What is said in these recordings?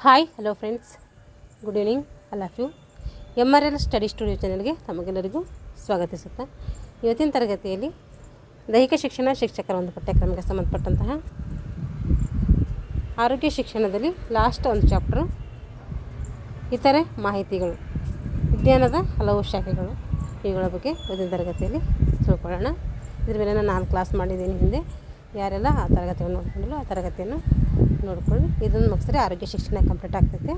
Hi hello friends, good evening. I love you. MRL study studio ಚಾನಲ್ಗೆ ತಮಗೆಲ್ಲರಿಗೂ ಸ್ವಾಗತಿಸುತ್ತಾ ಇವತ್ತಿನ ತರಗತಿಯಲ್ಲಿ ದೈಹಿಕ ಶಿಕ್ಷಣ ಶಿಕ್ಷಕರ ಒಂದು ಪಠ್ಯಕ್ರಮಕ್ಕೆ ಸಂಬಂಧಪಟ್ಟಂತಹ ಆರೋಗ್ಯ ಶಿಕ್ಷಣದಲ್ಲಿ ಲಾಸ್ಟ್ ಒಂದು ಚಾಪ್ಟರು ಇತರೆ ಮಾಹಿತಿಗಳು, ವಿಜ್ಞಾನದ ಹಲವು ಶಾಖೆಗಳು, ಇವುಗಳ ಬಗ್ಗೆ ಇವತ್ತಿನ ತರಗತಿಯಲ್ಲಿ ತಿಳ್ಕೊಳ್ಳೋಣ. ಇದ್ರ ಮೇಲೆ ನಾನು 4 ಕ್ಲಾಸ್ ಮಾಡಿದ್ದೀನಿ ಹಿಂದೆ. ಯಾರೆಲ್ಲ ಆ ತರಗತಿಯನ್ನು ನೋಡ್ಕೊಂಡಿಲ್ಲ ಆ ತರಗತಿಯನ್ನು ನೋಡ್ಕೊಳ್ಳಿ. ಇದನ್ನು ಮುಗಿಸಿದ್ರೆ ಆರೋಗ್ಯ ಶಿಕ್ಷಣ ಕಂಪ್ಲೀಟ್ ಆಗ್ತೈತೆ.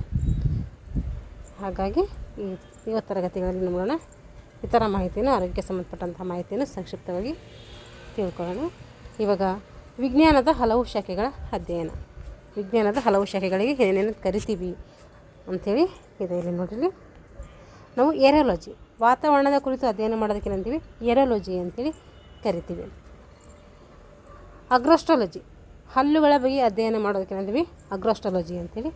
ಹಾಗಾಗಿ ಇವತ್ತು ತರಗತಿಗಳಲ್ಲಿ ನೋಡೋಣ ಇತರ ಮಾಹಿತಿಯನ್ನು, ಆರೋಗ್ಯಕ್ಕೆ ಸಂಬಂಧಪಟ್ಟಂತಹ ಮಾಹಿತಿಯನ್ನು ಸಂಕ್ಷಿಪ್ತವಾಗಿ ತಿಳ್ಕೊಳ್ಳೋಣ. ಇವಾಗ ವಿಜ್ಞಾನದ ಹಲವು ಶಾಖೆಗಳ ಅಧ್ಯಯನ. ವಿಜ್ಞಾನದ ಹಲವು ಶಾಖೆಗಳಿಗೆ ಏನೇನು ಕರಿತೀವಿ ಅಂಥೇಳಿ ಇದೆ. ಇಲ್ಲಿ ನೋಡಿರಿ, ನಾವು ಏರೋಲಜಿ, ವಾತಾವರಣದ ಕುರಿತು ಅಧ್ಯಯನ ಮಾಡೋದಕ್ಕೆ ಏನಂತೀವಿ? ಏರೋಲಜಿ ಅಂಥೇಳಿ ಕರಿತೀವಿ. ಅಗ್ರೋಸ್ಟ್ರಾಲಜಿ, ಹಲ್ಲುಗಳ ಬಗ್ಗೆ ಅಧ್ಯಯನ ಮಾಡೋದಕ್ಕೆ ಏನಂತೀವಿ? ಅಗ್ರೋಸ್ಟ್ರಾಲಜಿ ಅಂತೇಳಿ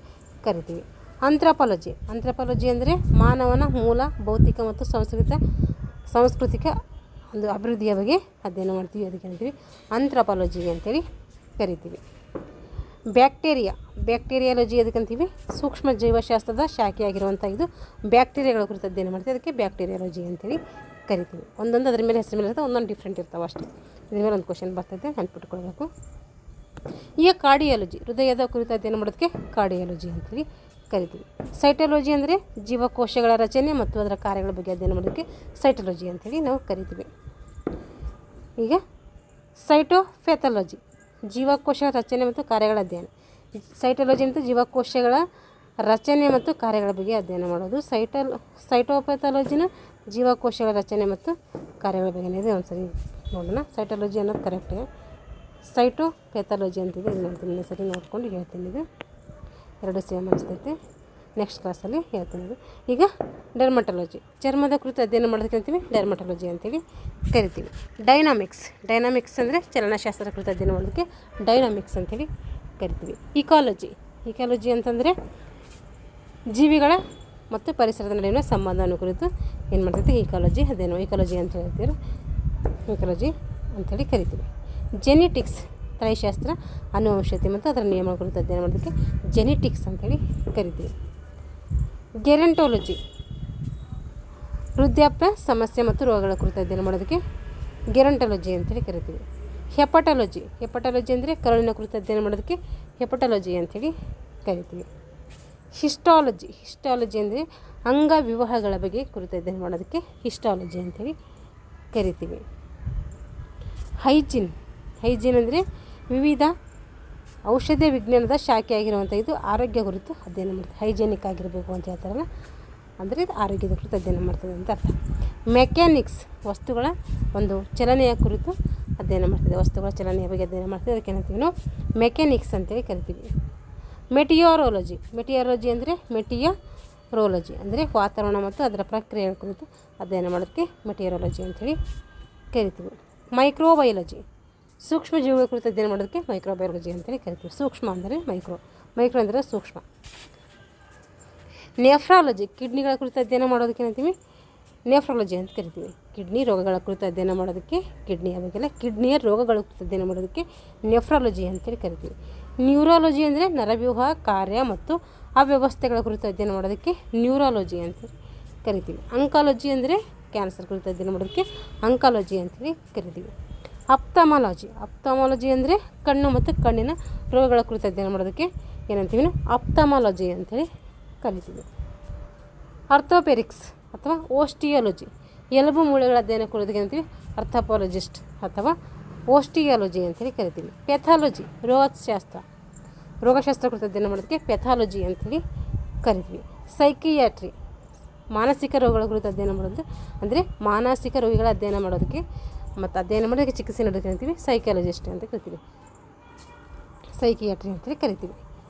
ಕರಿತೀವಿ. ಆಂಥ್ರೋಪಾಲಜಿ ಅಂದರೆ ಮಾನವನ ಮೂಲ ಭೌತಿಕ ಮತ್ತು ಸಾಂಸ್ಕೃತಿಕ ಒಂದು ಅಭಿವೃದ್ಧಿಯ ಬಗ್ಗೆ ಅಧ್ಯಯನ ಮಾಡ್ತೀವಿ, ಅದಕ್ಕೆ ಏನಂತೀವಿ? ಆಂಥ್ರೋಪಾಲಜಿ ಅಂತೇಳಿ ಕರಿತೀವಿ. ಬ್ಯಾಕ್ಟೀರಿಯಾಲಜಿ ಅದಕ್ಕಂತೀವಿ? ಸೂಕ್ಷ್ಮ ಜೀವಶಾಸ್ತ್ರದ ಶಾಖೆಯಾಗಿರುವಂಥ ಇದು ಬ್ಯಾಕ್ಟೀರಿಯಾಗಳ ಕುರಿತು ಅಧ್ಯಯನ ಮಾಡ್ತೀವಿ, ಅದಕ್ಕೆ ಬ್ಯಾಕ್ಟೀರಿಯಾಲಜಿ ಅಂತೇಳಿ ಕರಿತೀವಿ. ಒಂದೊಂದು ಅದ್ರ ಮೇಲೆ ಹೆಸರು ಮೇಲೆ ಇರ್ತದೆ, ಒಂದೊಂದು ಡಿಫ್ರೆಂಟ್ ಇರ್ತಾವೆ ಅಷ್ಟೇ. ಇದ್ರ ಮೇಲೆ ಒಂದು ಕ್ವಶನ್ ಬರ್ತೈತೆ, ನೆನ್ಪಿಟ್ಕೊಳ್ಬೇಕು. ಈಗ ಕಾರ್ಡಿಯಾಲಜಿ, ಹೃದಯದ ಕುರಿತು ಅಧ್ಯಯನ ಮಾಡೋದಕ್ಕೆ ಕಾರ್ಡಿಯಾಲಜಿ ಅಂತೇಳಿ ಕರಿತೀವಿ. ಸೈಟಾಲಜಿ ಅಂದರೆ ಜೀವಕೋಶಗಳ ರಚನೆ ಮತ್ತು ಅದರ ಕಾರ್ಯಗಳ ಬಗ್ಗೆ ಅಧ್ಯಯನ ಮಾಡೋದಕ್ಕೆ ಸೈಟಾಲಜಿ ಅಂತೇಳಿ ನಾವು ಕರಿತೀವಿ. ಈಗ ಸೈಟೋಪ್ಯಾಥಾಲಜಿ, ಜೀವಕೋಶ ರಚನೆ ಮತ್ತು ಕಾರ್ಯಗಳ ಅಧ್ಯಯನ. ಸೈಟಾಲಜಿ ಅಂತ ಜೀವಕೋಶಗಳ ರಚನೆ ಮತ್ತು ಕಾರ್ಯಗಳ ಬಗ್ಗೆ ಅಧ್ಯಯನ ಮಾಡೋದು. ಸೈಟೋಪ್ಯಾಥಾಲಜಿನ ಜೀವಕೋಶಗಳ ರಚನೆ ಮತ್ತು ಕಾರ್ಯಗಳ ಬಗ್ಗೆ ಇದೆ. ಒಂದು ಸರಿ ನೋಡೋಣ. ಸೈಟಾಲಜಿ ಅನ್ನೋದು ಕರೆಕ್ಟ್, ಸೈಟೋಪ್ಯಾಥಾಲಜಿ ಅಂತಿದೆ. ಇದು ನೋಡ್ತೀನಿ, ಸರಿ ನೋಡ್ಕೊಂಡು ಹೇಳ್ತೀನಿ. ಇದು ಎರಡು ಸೇಮ್ ಅನಿಸ್ತೈತೆ. ನೆಕ್ಸ್ಟ್ ಕ್ಲಾಸಲ್ಲಿ ಹೇಳ್ತೀನಿ. ಇದು ಈಗ ಡರ್ಮಟಾಲಜಿ, ಚರ್ಮದ ಕುರಿತು ಅಧ್ಯಯನ ಮಾಡೋದಕ್ಕೆ ಅಂತೀವಿ ಡರ್ಮಟಾಲಜಿ ಅಂತೇಳಿ ಕರಿತೀವಿ. ಡೈನಾಮಿಕ್ಸ್ ಅಂದರೆ ಚಲನಶಾಸ್ತ್ರದ ಕುರಿತು ಅಧ್ಯಯನ ಮಾಡೋದಕ್ಕೆ ಡೈನಾಮಿಕ್ಸ್ ಅಂತೇಳಿ ಕರಿತೀವಿ. ಇಕಾಲಜಿ ಅಂತಂದರೆ ಜೀವಿಗಳ ಮತ್ತು ಪರಿಸರದ ನಡುವಿನ ಸಂಬಂಧವನ್ನು ಕುರಿತು ಏನು ಮಾಡ್ತೈತೆ? ಇಕಾಲಜಿ ಅಂತ ಹೇಳ್ತೀವಿ. ಇಕಾಲಜಿ ಅಂಥೇಳಿ ಕರಿತೀವಿ. ಜೆನೆಟಿಕ್ಸ್, ತಳಿಶಾಸ್ತ್ರ, ಆನುವಂಶತೆ ಮತ್ತು ಅದರ ನಿಯಮಗಳ ಕುರಿತು ಅಧ್ಯಯನ ಮಾಡೋದಕ್ಕೆ ಜೆನೆಟಿಕ್ಸ್ ಅಂತೇಳಿ ಕರಿತೀವಿ. ಗೆರಂಟೋಲಜಿ, ವೃದ್ಧಾಪ್ಯ ಸಮಸ್ಯೆ ಮತ್ತು ರೋಗಗಳ ಕುರಿತು ಅಧ್ಯಯನ ಮಾಡೋದಕ್ಕೆ ಗೆರಂಟೋಲಜಿ ಅಂತೇಳಿ ಕರಿತೀವಿ. ಹೆಪಟಾಲಜಿ ಅಂದರೆ ಕರುಳಿನ ಕುರಿತು ಅಧ್ಯಯನ ಮಾಡೋದಕ್ಕೆ ಹೆಪಟಾಲಜಿ ಅಂಥೇಳಿ ಕರಿತೀವಿ. ಹಿಸ್ಟಾಲಜಿ ಅಂದರೆ ಅಂಗವಿವಾಹಗಳ ಬಗ್ಗೆ ಕುರಿತು ಅಧ್ಯಯನ ಮಾಡೋದಕ್ಕೆ ಹಿಸ್ಟಾಲಜಿ ಅಂಥೇಳಿ ಕರಿತೀವಿ. ಹೈಜೀನ್ ಅಂದರೆ ವಿವಿಧ ಔಷಧ ವಿಜ್ಞಾನದ ಶಾಖೆಯಾಗಿರುವಂಥ ಇದು ಆರೋಗ್ಯ ಕುರಿತು ಅಧ್ಯಯನ ಮಾಡ್ತದೆ. ಹೈಜೆನಿಕ್ ಆಗಿರಬೇಕು ಅಂತ ಹೇಳ್ತಾರಲ್ಲ, ಅಂದರೆ ಇದು ಆರೋಗ್ಯದ ಕುರಿತು ಅಧ್ಯಯನ ಮಾಡ್ತದೆ ಅಂತ ಅರ್ಥ. ಮೆಕ್ಯಾನಿಕ್ಸ್, ವಸ್ತುಗಳ ಒಂದು ಚಲನೆಯ ಕುರಿತು ಅಧ್ಯಯನ ಮಾಡ್ತದೆ. ವಸ್ತುಗಳ ಚಲನೆಯ ಬಗ್ಗೆ ಅಧ್ಯಯನ ಮಾಡ್ತದೆ, ಅದಕ್ಕೆ ಏನಂತೀವಿ ನಾವು? ಮೆಕ್ಯಾನಿಕ್ಸ್ ಅಂತೇಳಿ ಕರಿತೀವಿ. ಮೆಟಿಯಾರಲಜಿ ಅಂದರೆ ವಾತಾವರಣ ಮತ್ತು ಅದರ ಪ್ರಕ್ರಿಯೆಗಳ ಕುರಿತು ಅಧ್ಯಯನ ಮಾಡೋದಕ್ಕೆ ಮೆಟಿಯಾರಲಜಿ ಅಂಥೇಳಿ ಕರಿತೀವಿ. ಮೈಕ್ರೋಬಯಾಲಜಿ, ಸೂಕ್ಷ್ಮ ಜೀವಿಗಳ ಕುರಿತು ಅಧ್ಯಯನ ಮಾಡೋದಕ್ಕೆ ಮೈಕ್ರೋಬಯಾಲಜಿ ಅಂತೇಳಿ ಕರಿತೀವಿ. ಸೂಕ್ಷ್ಮ ಅಂದರೆ ಮೈಕ್ರೋ ಅಂದರೆ ಸೂಕ್ಷ್ಮ. ನೆಫ್ರಾಲಜಿ, ಕಿಡ್ನಿಗಳ ಕುರಿತು ಅಧ್ಯಯನ ಮಾಡೋದಕ್ಕೆ ಏನಂತೀವಿ? ನೆಫ್ರಾಲಜಿ ಅಂತ ಕರಿತೀವಿ. ಕಿಡ್ನಿ ರೋಗಗಳ ಕುರಿತು ಅಧ್ಯಯನ ಮಾಡೋದಕ್ಕೆ, ಕಿಡ್ನಿಯ ರೋಗಗಳ ಕುರಿತು ಅಧ್ಯಯನ ಮಾಡೋದಕ್ಕೆ ನೆಫ್ರಾಲಜಿ ಅಂತೇಳಿ ಕರಿತೀವಿ. ನ್ಯೂರಾಲಜಿ ಅಂದರೆ ನರವ್ಯೂಹ ಕಾರ್ಯ ಮತ್ತು ಅವ್ಯವಸ್ಥೆಗಳ ಕುರಿತು ಅಧ್ಯಯನ ಮಾಡೋದಕ್ಕೆ ನ್ಯೂರಾಲಜಿ ಅಂತೇಳಿ ಕರಿತೀವಿ. ಅಂಕಾಲಜಿ ಅಂದರೆ ಕ್ಯಾನ್ಸರ್ ಕುರಿತು ಅಧ್ಯಯನ ಮಾಡೋದಕ್ಕೆ ಅಂಕಾಲಜಿ ಅಂತೇಳಿ ಕರಿತೀವಿ. ಅಪ್ತಮಾಲಜಿ ಅಂದರೆ ಕಣ್ಣು ಮತ್ತು ಕಣ್ಣಿನ ರೋಗಗಳ ಕುರಿತು ಅಧ್ಯಯನ ಮಾಡೋದಕ್ಕೆ ಏನಂತೀವಿ? ಅಪ್ತಮಾಲಜಿ ಅಂತೇಳಿ ಕರಿತೀವಿ. ಆರ್ಥೋಪೆಡಿಕ್ಸ್ ಅಥವಾ ಓಸ್ಟಿಯಾಲಜಿ, ಎಲುಬು ಮೂಳೆಗಳ ಅಧ್ಯಯನ ಕೊಡೋದಕ್ಕೆ ಏನಂತೀವಿ? ಆರ್ಥೋಪಾಲಜಿಸ್ಟ್ ಅಥವಾ ಓಸ್ಟಿಯಾಲಜಿ ಅಂತೇಳಿ ಕರಿತೀವಿ. ಪ್ಯಾಥಾಲಜಿ, ರೋಗಶಾಸ್ತ್ರ ಕುರಿತು ಅಧ್ಯಯನ ಮಾಡೋದಕ್ಕೆ ಪ್ಯಾಥಾಲಜಿ ಅಂತೇಳಿ ಕರಿತೀವಿ. ಸೈಕಿಯಾಟ್ರಿ, ಮಾನಸಿಕ ರೋಗಗಳ ಕುರಿತು ಅಧ್ಯಯನ ಮಾಡೋದು, ಅಂದರೆ ಮಾನಸಿಕ ರೋಗಿಗಳ ಅಧ್ಯಯನ ಮಾಡೋದಕ್ಕೆ ಮತ್ತು ಅಧ್ಯಯನ ಮಾಡೋದಕ್ಕೆ ಚಿಕಿತ್ಸೆ ನೀಡೋದಕ್ಕೆ ಅಂತೀವಿ ಸೈಕಾಲಜಿಸ್ಟ್ ಅಂತ ಕರಿತೀವಿ. ಸೈಕಿಯಾಟ್ರಿ ಅಂತೇಳಿ ಕರಿತೀವಿ.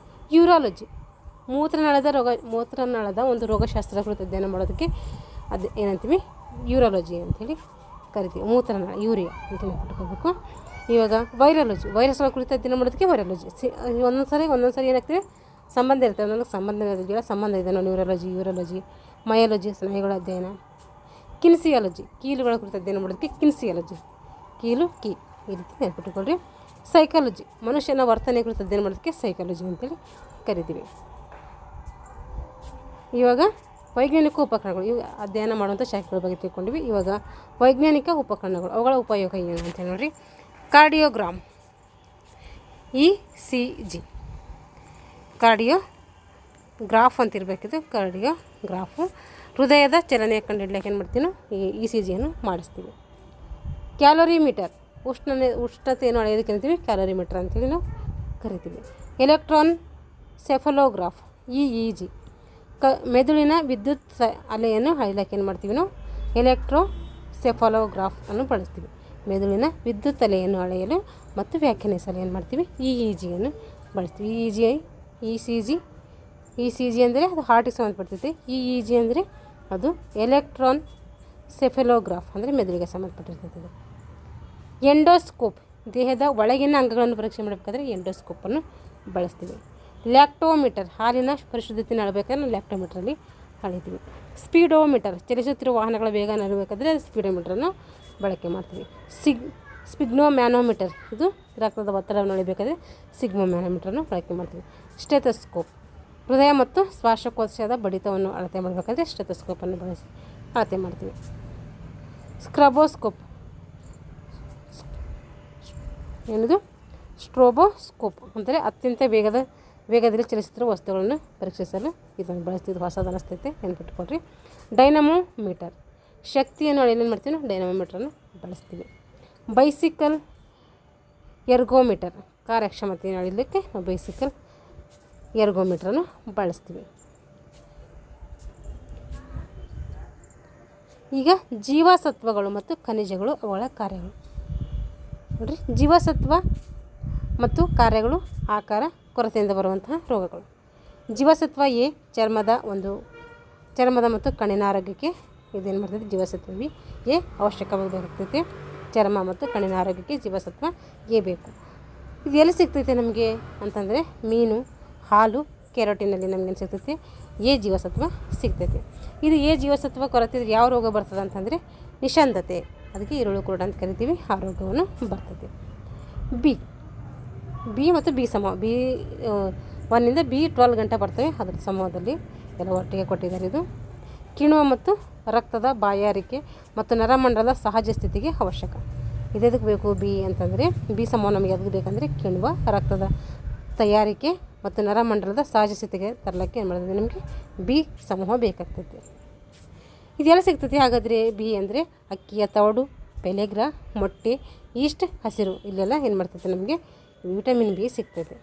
ಯೂರಾಲಜಿ, ಮೂತ್ರನಾಳದ ಒಂದು ರೋಗಶಾಸ್ತ್ರದ ಕುರಿತು ಅಧ್ಯಯನ ಮಾಡೋದಕ್ಕೆ ಅದು ಏನಂತೀವಿ? ಯೂರಾಲಜಿ ಅಂಥೇಳಿ ಕರಿತೀವಿ. ಮೂತ್ರನಾಳ, ಯೂರಿಯಾ ಅಂತ ನೆನಪಿಟ್ಕೋಬೇಕು. ಇವಾಗ ವೈರಸ್ಗಳ ಕುರಿತು ಅಧ್ಯಯನ ಮಾಡೋದಕ್ಕೆ ವೈರಾಲಜಿ. ಒಂದೊಂದು ಸರಿ ಏನಾಗ್ತೀವಿ? ಸಂಬಂಧ ಇರ್ತದೆ, ಒಂದೊಂದು ಸಂಬಂಧ ಇದೆ. ಯೂರಾಲಜಿ, ಮಯಾಲಜಿ, ಸ್ನಾಯುಗಳ ಅಧ್ಯಯನ. ಕಿನ್ಸಿಯಾಲಜಿ, ಕೀಲುಗಳ ಕುರಿತು ಅಧ್ಯಯನ ಮಾಡೋದಕ್ಕೆ ಕಿನ್ಸಿಯಾಲಜಿ. ಕೀ ಈ ರೀತಿ ನೆನಪಿಟ್ಟುಕೊಳ್ರಿ. ಸೈಕಾಲಜಿ, ಮನುಷ್ಯನ ವರ್ತನೆ ಕುರಿತು ಅಧ್ಯಯನ ಮಾಡೋದಕ್ಕೆ ಸೈಕಾಲಜಿ ಅಂತೇಳಿ ಕರಿತೀವಿ. ಇವಾಗ ವೈಜ್ಞಾನಿಕ ಉಪಕರಣಗಳು, ಇವು ಅಧ್ಯಯನ ಮಾಡುವಂಥ ಶಾಖೆಗಳ ಬಗ್ಗೆ ತಿಳ್ಕೊಂಡಿವಿ. ಇವಾಗ ವೈಜ್ಞಾನಿಕ ಉಪಕರಣಗಳು, ಅವುಗಳ ಉಪಯೋಗ ಏನು ಅಂತೇಳಿ ನೋಡಿರಿ. ಕಾರ್ಡಿಯೋಗ್ರಾಮ್, ECG, ಕಾರ್ಡಿಯೋಗ್ರಾಫ್ ಅಂತ ಇರಬೇಕಿದು. ಕಾರ್ಡಿಯೋಗ್ರಾಫು ಹೃದಯದ ಚಲನೆಯ ಕಂಡುಹಿಡ್ಲಿಕ್ಕೆ ಏನು ಮಾಡ್ತೀವಿ ನಾವು ECG ಮಾಡಿಸ್ತೀವಿ. ಕ್ಯಾಲೋರಿಮೀಟರ್, ಉಷ್ಣತೆಯನ್ನು ಅಳೆಯೋದಕ್ಕೆ ಕರಿತೀವಿ ಕ್ಯಾಲೋರಿಮೀಟರ್ ಅಂತೇಳಿ ನಾವು ಕರಿತೀವಿ. ಎಲೆಕ್ಟ್ರಾನ್ ಸೆಫಲೋಗ್ರಾಫ್, EEG, ಮೆದುಳಿನ ವಿದ್ಯುತ್ ಅಲೆಯನ್ನು ಅಳೆಯಲಿಕ್ಕೆ ಏನು ಮಾಡ್ತೀವಿ ನಾವು ಎಲೆಕ್ಟ್ರೋಸೆಫಲೋಗ್ರಾಫ್ ಅನ್ನು ಬಳಸ್ತೀವಿ. ಮೆದುಳಿನ ವಿದ್ಯುತ್ ಅಲೆಯನ್ನು ಅಳೆಯಲು ಮತ್ತು ವ್ಯಾಖ್ಯಾನಿಸಲು ಏನು ಮಾಡ್ತೀವಿ EEG ಬಳಸ್ತೀವಿ. ECG ಅಂದರೆ ಅದು ಹಾರ್ಟಿಗೆ ಸಂಬಂಧಪಡ್ತೈತೆ. EEG ಅಂದರೆ ಅದು ಎಲೆಕ್ಟ್ರಾನ್ ಸೆಫಲೋಗ್ರಾಫ್ ಅಂದರೆ ಮೆದುಳಿಗೆ ಸಂಬಂಧಪಟ್ಟಿರ್ತೈತೆ. ಎಂಡೋಸ್ಕೋಪ್, ದೇಹದ ಒಳಗಿನ ಅಂಗಗಳನ್ನು ಪರೀಕ್ಷೆ ಮಾಡಬೇಕಾದ್ರೆ ಎಂಡೋಸ್ಕೋಪನ್ನು ಬಳಸ್ತೀವಿ. ಲ್ಯಾಕ್ಟೋಮೀಟರ್, ಹಾಲಿನ ಪರಿಶುದ್ಧತೆಯನ್ನು ಅಳಬೇಕಾದ್ರೆ ಲ್ಯಾಕ್ಟೋಮೀಟ್ರಲ್ಲಿ ಅಳಿತೀವಿ. ಸ್ಪೀಡೋಮೀಟರ್, ಚಲಿಸುತ್ತಿರುವ ವಾಹನಗಳ ವೇಗ ಅಳಬೇಕಾದ್ರೆ ಸ್ಪೀಡೋಮೀಟ್ರನ್ನು ಬಳಕೆ ಮಾಡ್ತೀವಿ. ಸ್ಪಿಗ್ನೋಮ್ಯಾನೋಮೀಟರ್, ಇದು ರಕ್ತದ ಒತ್ತಡವನ್ನು ಅಳಿಬೇಕಾದ್ರೆ ಸಿಗ್ಮೋಮ್ಯಾನೋಮೀಟರನ್ನು ಬಳಕೆ ಮಾಡ್ತೀವಿ. ಸ್ಟೆಥೋಸ್ಕೋಪ್, ಹೃದಯ ಮತ್ತು ಶ್ವಾಸಕೋಶದ ಬಡಿತವನ್ನು ಅಳತೆ ಮಾಡಬೇಕಾದ್ರೆ ಸ್ಟೆಥೋಸ್ಕೋಪನ್ನು ಬಳಸಿ ಅಳತೆ ಮಾಡ್ತೀವಿ. ಸ್ಟ್ರೋಬೋಸ್ಕೋಪ್ ಅಂದರೆ ಅತ್ಯಂತ ವೇಗದಲ್ಲಿ ಚಲಿಸುತ್ತಿರುವ ವಸ್ತುಗಳನ್ನು ಪರೀಕ್ಷಿಸಲು ಇದನ್ನು ಬಳಸ್ತಿದ್ದು. ಹೊಸದು ಅನಿಸ್ತೈತೆ, ನೆನ್ಪಿಟ್ಕೊಳ್ರಿ. ಡೈನಮೋಮೀಟರ್, ಶಕ್ತಿಯನ್ನು ಅಳೆಯಲು ಮಾಡ್ತೀವಿ ನಾವು ಡೈನಮೋಮೀಟರನ್ನು ಬಳಸ್ತೀವಿ. ಬೈಸಿಕಲ್ ಎರ್ಗೋಮೀಟರ್, ಕಾರ್ಯಕ್ಷಮತೆಯನ್ನು ಅಳೆಯಲಿಕ್ಕೆ ನಾವು ಬೈಸಿಕಲ್ ಎರ್ಗೋಮೀಟ್ರನ್ನು ಬಳಸ್ತೀವಿ. ಈಗ ಜೀವಸತ್ವಗಳು ಮತ್ತು ಖನಿಜಗಳು, ಅವುಗಳ ಕಾರ್ಯಗಳು ನೋಡಿರಿ. ಜೀವಸತ್ವ ಮತ್ತು ಕಾರ್ಯಗಳು, ಆಕಾರ ಕೊರತೆಯಿಂದ ಬರುವಂತಹ ರೋಗಗಳು. ಜೀವಸತ್ವ ಎ, ಚರ್ಮದ ಮತ್ತು ಕಣ್ಣಿನ ಆರೋಗ್ಯಕ್ಕೆ ಇದೇನು ಮಾಡ್ತೈತೆ ಜೀವಸತ್ವ ಎ ಅವಶ್ಯಕವಾಗಿರ್ತೈತೆ. ಚರ್ಮ ಮತ್ತು ಕಣ್ಣಿನ ಆರೋಗ್ಯಕ್ಕೆ ಜೀವಸತ್ವ ಎ ಬೇಕು. ಇದು ಎಲ್ಲಿ ಸಿಗ್ತೈತೆ ನಮಗೆ ಅಂತಂದರೆ ಮೀನು, ಹಾಲು, ಕೆರೋಟಿನಲ್ಲಿ ನಮಗೇನು ಸಿಗ್ತೈತೆ ಎ ಜೀವಸತ್ವ ಸಿಗ್ತೈತೆ. ಇದು ಎ ಜೀವಸತ್ವ ಕೊರತೆ ಯಾವ ರೋಗ ಬರ್ತದೆ ಅಂತಂದರೆ ನಿಶಾಂತತೆ, ಅದಕ್ಕೆ ಇರುಳು ಕುರುಡ ಅಂತ ಕರಿತೀವಿ, ಆ ರೋಗವನ್ನು ಬರ್ತೈತೆ. ಬಿ ಮತ್ತು ಬಿ ಸಮೂಹ, B1 ಇಂದ B12 ಗಂಟೆ ಬರ್ತವೆ. ಅದರ ಸಮೂಹದಲ್ಲಿ ಎಲ್ಲ ಒಟ್ಟಿಗೆ ಕೊಟ್ಟಿದ್ದಾರೆ. ಇದು ಕಿಣ್ವ ಮತ್ತು ರಕ್ತದ ಬಾಯಾರಿಕೆ ಮತ್ತು ನರಮಂಡಲದ ಸಹಜ ಸ್ಥಿತಿಗೆ ಅವಶ್ಯಕ. ಇದಕ್ಕೆ ಬೇಕು ಬಿ ಅಂತಂದರೆ, ಬಿ ಸಮೂಹ ನಮಗೆ ಅದಕ್ಕೆ ಬೇಕಂದರೆ ಕಿಣ್ವ, ರಕ್ತದ ತಯಾರಿಕೆ ಮತ್ತು ನರಮಂಡಲದ ಸಹಜ ಸ್ಥಿತಿಗೆ ತರಲಿಕ್ಕೆ ಏನು ಮಾಡಿದ್ರೆ ನಮಗೆ ಬಿ ಸಮೂಹ ಬೇಕಾಗ್ತೈತೆ. ಇದೆಲ್ಲ ಸಿಗ್ತೈತಿ. ಹಾಗಾದರೆ ಬಿ ಅಂದರೆ ಅಕ್ಕಿಯ ತವಡು, ಪೆಲೆಗ್ರಾ, ಮೊಟ್ಟೆ, ಈಸ್ಟ್, ಹಸಿರು, ಇಲ್ಲೆಲ್ಲ ಏನು ಮಾಡ್ತೈತೆ ನಮಗೆ ವಿಟಮಿನ್ ಬಿ ಸಿಗ್ತೈತೆ.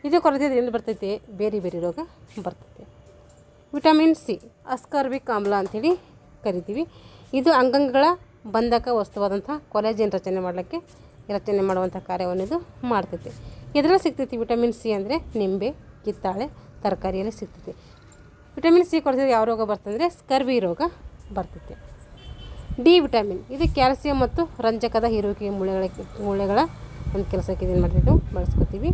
ಇದು ಕೊರತೆ ಎಲ್ಲಿ ಬರ್ತೈತೆ ಬೇರೆ ಬೇರೆ ರೋಗ ಬರ್ತೈತೆ. ವಿಟಮಿನ್ ಸಿ ಅಸ್ಕಾರ್ಬಿಕ್ ಆಮ್ಲ ಅಂಥೇಳಿ ಕರಿತೀವಿ. ಇದು ಅಂಗಾಂಗಗಳ ಬಂಧಕ ವಸ್ತುವಾದಂಥ ಕೊಲೆಜನ್ ರಚನೆ ಮಾಡುವಂಥ ಕಾರ್ಯವನ್ನು ಇದು ಮಾಡ್ತೈತೆ. ಇದರಲ್ಲಿ ಸಿಗ್ತೈತಿ ವಿಟಮಿನ್ ಸಿ ಅಂದರೆ ನಿಂಬೆ, ಕಿತ್ತಾಳೆ, ತರಕಾರಿಯಲ್ಲಿ ಸಿಗ್ತೈತಿ. ವಿಟಮಿನ್ ಸಿ ಕೊರತೆ ಯಾವ ರೋಗ ಬರ್ತಂದರೆ ಸ್ಕರ್ವಿ ರೋಗ ಬರ್ತೈತೆ. ಡಿ ವಿಟಮಿನ್, ಇದು ಕ್ಯಾಲ್ಸಿಯಂ ಮತ್ತು ರಂಜಕದ ಹೀರುವಿಕೆ ಮೂಳೆಗಳ ಒಂದು ಕೆಲಸಕ್ಕೆ ಏನು ಮಾಡ್ತಿದ್ದೆವು ಬಳಸ್ಕೊತೀವಿ.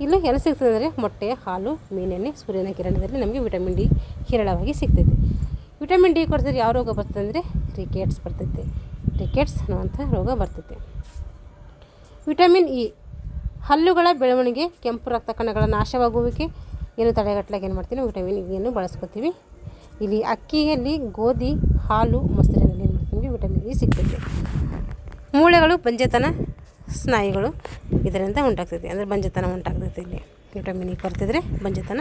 ಇಲ್ಲಿ ಎಲ್ಲಿ ಸಿಗ್ತದೆ ಅಂದರೆ ಮೊಟ್ಟೆ, ಹಾಲು, ಮೀನೆಣ್ಣೆ, ಸೂರ್ಯನ ಕಿರಣದಲ್ಲಿ ನಮಗೆ ವಿಟಮಿನ್ ಡಿ ಹೇರಳವಾಗಿ ಸಿಗ್ತೈತೆ. ವಿಟಮಿನ್ ಡಿ ಕೊಡ್ತಿದ್ರೆ ಯಾವ ರೋಗ ಬರ್ತದೆ ಅಂದರೆ ರಿಕೆಟ್ಸ್ ಬರ್ತೈತೆ. ರಿಕೆಟ್ಸ್ ಅನ್ನುವಂಥ ರೋಗ ಬರ್ತೈತೆ. ವಿಟಮಿನ್ ಇ ಹಲ್ಲುಗಳ ಬೆಳವಣಿಗೆ, ಕೆಂಪು ರಕ್ತ ಕಣಗಳ ನಾಶವಾಗುವಿಕೆ ತಡೆಗಟ್ಟಲಾಗಿ ಏನು ಮಾಡ್ತೀವಿ ವಿಟಮಿನ್ ಇಯನ್ನು ಬಳಸ್ಕೊತೀವಿ. ಇಲ್ಲಿ ಅಕ್ಕಿಯಲ್ಲಿ, ಗೋಧಿ, ಹಾಲು, ಮೊಸರಿನಲ್ಲಿ ಏನು ಮಾಡ್ತೀವಿ ವಿಟಮಿನ್ ಇ ಸಿಗ್ತೈತೆ. ಮೂಳೆಗಳು, ಬಂಜೆತನ, ಸ್ನಾಯುಗಳು ಇದರಿಂದ ಉಂಟಾಗ್ತೈತೆ, ಅಂದರೆ ಬಂಜೆತನ ಉಂಟಾಗ್ತೈತೆ. ಇಲ್ಲಿ ವಿಟಮಿನ್ ಇ ಕೊರತಿದ್ರೆ ಬಂಜೆತನ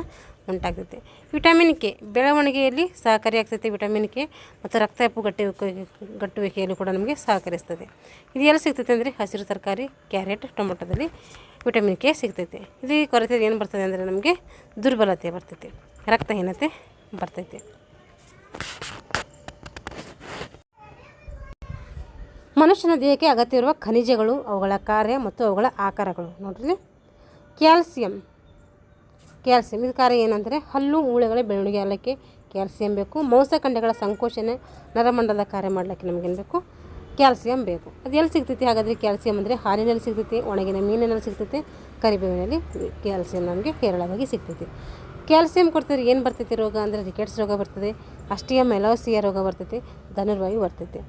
ಉಂಟಾಗ್ತೈತೆ. ವಿಟಮಿನ್ ಕೆ ಬೆಳವಣಿಗೆಯಲ್ಲಿ ಸಹಕಾರಿಯಾಗ್ತೈತೆ. ವಿಟಮಿನ್ ಕೆ ಮತ್ತು ರಕ್ತಹೆಪ್ಪು ಗಟ್ಟುವಿಕೆಯಲ್ಲೂ ಕೂಡ ನಮಗೆ ಸಹಕರಿಸ್ತದೆ. ಇದು ಎಲ್ಲಿ ಸಿಗ್ತೈತೆ ಅಂದರೆ ಹಸಿರು ತರಕಾರಿ, ಕ್ಯಾರೆಟ್, ಟೊಮೊಟೊದಲ್ಲಿ ವಿಟಮಿನ್ ಕೆ ಸಿಗ್ತೈತೆ. ಇದು ಕೊರತೆ ಏನು ಬರ್ತದೆ ಅಂದರೆ ನಮಗೆ ದುರ್ಬಲತೆ ಬರ್ತೈತೆ, ರಕ್ತಹೀನತೆ ಬರ್ತೈತೆ. ಮನುಷ್ಯನ ದೇಹಕ್ಕೆ ಅಗತ್ಯವಿರುವ ಖನಿಜಗಳು, ಅವುಗಳ ಕಾರ್ಯ ಮತ್ತು ಅವುಗಳ ಆಕಾರಗಳು ನೋಡ್ರಿ. ಕ್ಯಾಲ್ಸಿಯಂ ಇದು ಕಾರ್ಯ ಏನಂದರೆ ಹಲ್ಲು ಮೂಳೆಗಳ ಬೆಳವಣಿಗೆ ಆಗಲಿಕ್ಕೆ ಕ್ಯಾಲ್ಸಿಯಂ ಬೇಕು. ಮಾಂಸಖಂಡಗಳ ಸಂಕೋಚನೆ, ನರಮಂಡಲದ ಕಾರ್ಯ ಮಾಡಲಿಕ್ಕೆ ನಮಗೇನು ಬೇಕು ಕ್ಯಾಲ್ಸಿಯಂ ಬೇಕು. ಅದು ಎಲ್ಲಿ ಸಿಗ್ತೈತಿ ಹಾಗಾದರೆ ಕ್ಯಾಲ್ಸಿಯಂ ಅಂದರೆ ಹಾಲಿನಲ್ಲಿ ಸಿಗ್ತೈತಿ, ಒಣಗಿನ ಮೀನಿನಲ್ಲಿ ಸಿಗ್ತೈತಿ, ಕರಿಬೇವಿನಲ್ಲಿ ಕ್ಯಾಲ್ಸಿಯಂ ನಮಗೆ ಹೇರಳವಾಗಿ ಸಿಗ್ತೈತಿ. ಕ್ಯಾಲ್ಸಿಯಂ ಕೊಡ್ತಿದ್ರೆ ಏನು ಬರ್ತೈತಿ ರೋಗ ಅಂದರೆ ರಿಕೆಟ್ಸ್ ರೋಗ ಬರ್ತದೆ, ಅಸ್ಟಿಯೋಮೆಲೋಸಿಯಾ ರೋಗ ಬರ್ತೈತಿ, ಧನುರ್ವಾಯು ಬರ್ತೈತಿ.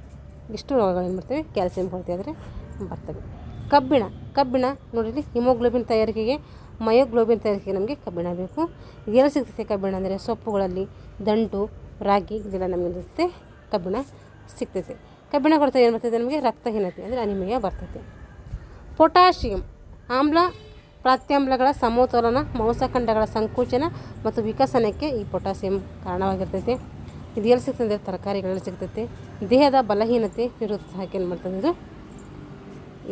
ಇಷ್ಟು ರೋಗಗಳು ಏನು ಮಾಡ್ತೇವೆ ಕ್ಯಾಲ್ಸಿಯಂ ಕೊರತೆ ಆದರೆ ಬರ್ತವೆ. ಕಬ್ಬಿಣ ನೋಡಿರಿ ಹಿಮೋಗ್ಲೋಬಿನ್ ತಯಾರಿಕೆಗೆ ಮಯೋಗ್ಲೋಬಿನ್ ತಯಾರಿಕೆಗೆ ನಮಗೆ ಕಬ್ಬಿಣ ಬೇಕು. ಇದೆಲ್ಲ ಸಿಗ್ತೈತೆ ಕಬ್ಬಿಣ ಅಂದರೆ ಸೊಪ್ಪುಗಳಲ್ಲಿ ದಂಟು, ರಾಗಿ ಇದೆಲ್ಲ ನಮಗೆ ಸಿಗ್ತೈತೆ ಕಬ್ಬಿಣ ಸಿಗ್ತೈತೆ. ಕಬ್ಬಿಣ ಕೊರತೆ ಏನು ಬರ್ತೈತೆ ನಮಗೆ ರಕ್ತಹೀನತೆ ಅಂದರೆ ಅನಿಮಿಯಾ ಬರ್ತೈತೆ. ಪೊಟ್ಯಾಷಿಯಂ ಆಮ್ಲ ಪ್ರಾತ್ಯಾಮ್ಲಗಳ ಸಮತೋಲನ, ಮಾಂಸಖಂಡಗಳ ಸಂಕೋಚನ ಮತ್ತು ವಿಕಸನಕ್ಕೆ ಈ ಪೊಟ್ಯಾಸಿಯಂ ಕಾರಣವಾಗಿರ್ತೈತೆ. ಇದು ಎಲ್ಲಿ ಸಿಗ್ತದೆ ತರಕಾರಿಗಳಲ್ಲಿ ಸಿಗ್ತೈತೆ. ದೇಹದ ಬಲಹೀನತೆ ನಿರುತ್ಸಾಹಕ್ಕೆ ಏನು ಮಾಡ್ತದೆ ಇದು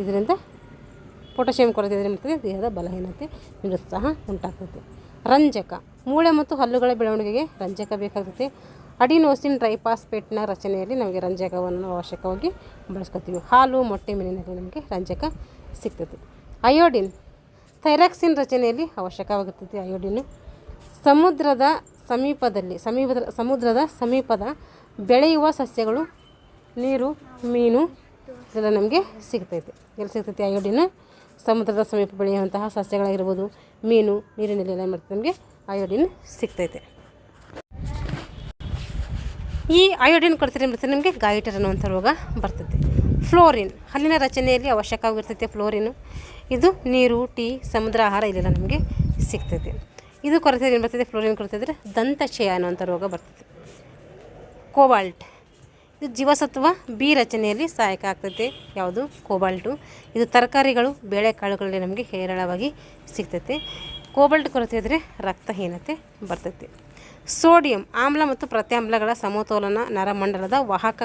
ಇದರಿಂದ ಪೊಟ್ಯಾಷಿಯಂ ಕೊರತೆ ಏನು ಮಾಡ್ತದೆ ದೇಹದ ಬಲಹೀನತೆ ನಿರುತ್ಸಾಹ ಉಂಟಾಗ್ತೈತೆ. ರಂಜಕ ಮೂಳೆ ಮತ್ತು ಹಲ್ಲುಗಳ ಬೆಳವಣಿಗೆಗೆ ರಂಜಕ ಬೇಕಾಗ್ತೈತೆ. ಅಡಿನೋಸಿನ್ ಟ್ರೈಫಾಸ್ಫೇಟ್ನ ರಚನೆಯಲ್ಲಿ ನಮಗೆ ರಂಜಕವನ್ನು ಅವಶ್ಯಕವಾಗಿ ಬಳಸ್ಕೊತೀವಿ. ಹಾಲು ಮೊಟ್ಟೆ ಮೀನಿನಲ್ಲಿ ನಮಗೆ ರಂಜಕ ಸಿಗ್ತೈತೆ. ಅಯೋಡಿನ್ ಥೈರಾಕ್ಸಿನ್ ರಚನೆಯಲ್ಲಿ ಅವಶ್ಯಕವಾಗಿರ್ತೈತಿ. ಅಯೋಡಿನು ಸಮುದ್ರದ ಸಮೀಪದ ಬೆಳೆಯುವ ಸಸ್ಯಗಳು, ನೀರು, ಮೀನು ಇದೆಲ್ಲ ನಮಗೆ ಸಿಗ್ತೈತೆ. ಎಲ್ಲಿ ಸಿಗ್ತೈತಿ ಅಯೋಡಿನ್? ಸಮುದ್ರದ ಸಮೀಪ ಬೆಳೆಯುವಂತಹ ಸಸ್ಯಗಳಾಗಿರ್ಬೋದು, ಮೀನು, ನೀರಿನಲ್ಲಿ ಏನು ಮಾಡ್ತದೆ ನಮಗೆ ಅಯೋಡಿನ್ ಸಿಗ್ತೈತೆ. ಈ ಅಯೋಡಿನ್ ಕೊರತೆ ಏನು ಬರ್ತದೆ ನಮಗೆ ಗಾಯಿಟರ್ ಅನ್ನುವಂಥ ರೋಗ ಬರ್ತೈತೆ. ಫ್ಲೋರಿನ್ ಹಲ್ಲಿನ ರಚನೆಯಲ್ಲಿ ಅವಶ್ಯಕವಾಗಿರ್ತೈತೆ. ಫ್ಲೋರಿನು ಇದು ನೀರು, ಟೀ, ಸಮುದ್ರ ಆಹಾರ ಇಲ್ಲೆಲ್ಲ ನಮಗೆ ಸಿಗ್ತೈತೆ. ಇದು ಕೊರತೆ ಏನು ಬರ್ತದೆ ಫ್ಲೋರಿನ್ ಕೊರತೆ ಇದ್ದರೆ ದಂತಕ್ಷಯ ಅನ್ನುವಂಥ ರೋಗ ಬರ್ತದೆ. ಕೋಬಾಲ್ಟ್ ಇದು ಜೀವಸತ್ವ ಬಿ ರಚನೆಯಲ್ಲಿ ಸಹಾಯಕ ಆಗ್ತೈತೆ. ಯಾವುದು? ಕೋಬಾಲ್ಟು. ಇದು ತರಕಾರಿಗಳು, ಬೇಳೆಕಾಳುಗಳಲ್ಲಿ ನಮಗೆ ಹೇರಳವಾಗಿ ಸಿಗ್ತೈತೆ. ಕೋಬಾಲ್ಟ್ ಕೊರತೆ ಇದ್ದರೆ ರಕ್ತಹೀನತೆ ಬರ್ತೈತೆ. ಸೋಡಿಯಂ ಆಮ್ಲ ಮತ್ತು ಪ್ರತ್ಯಾಮ್ಲಗಳ ಸಮತೋಲನ, ನರಮಂಡಲದ ವಾಹಕ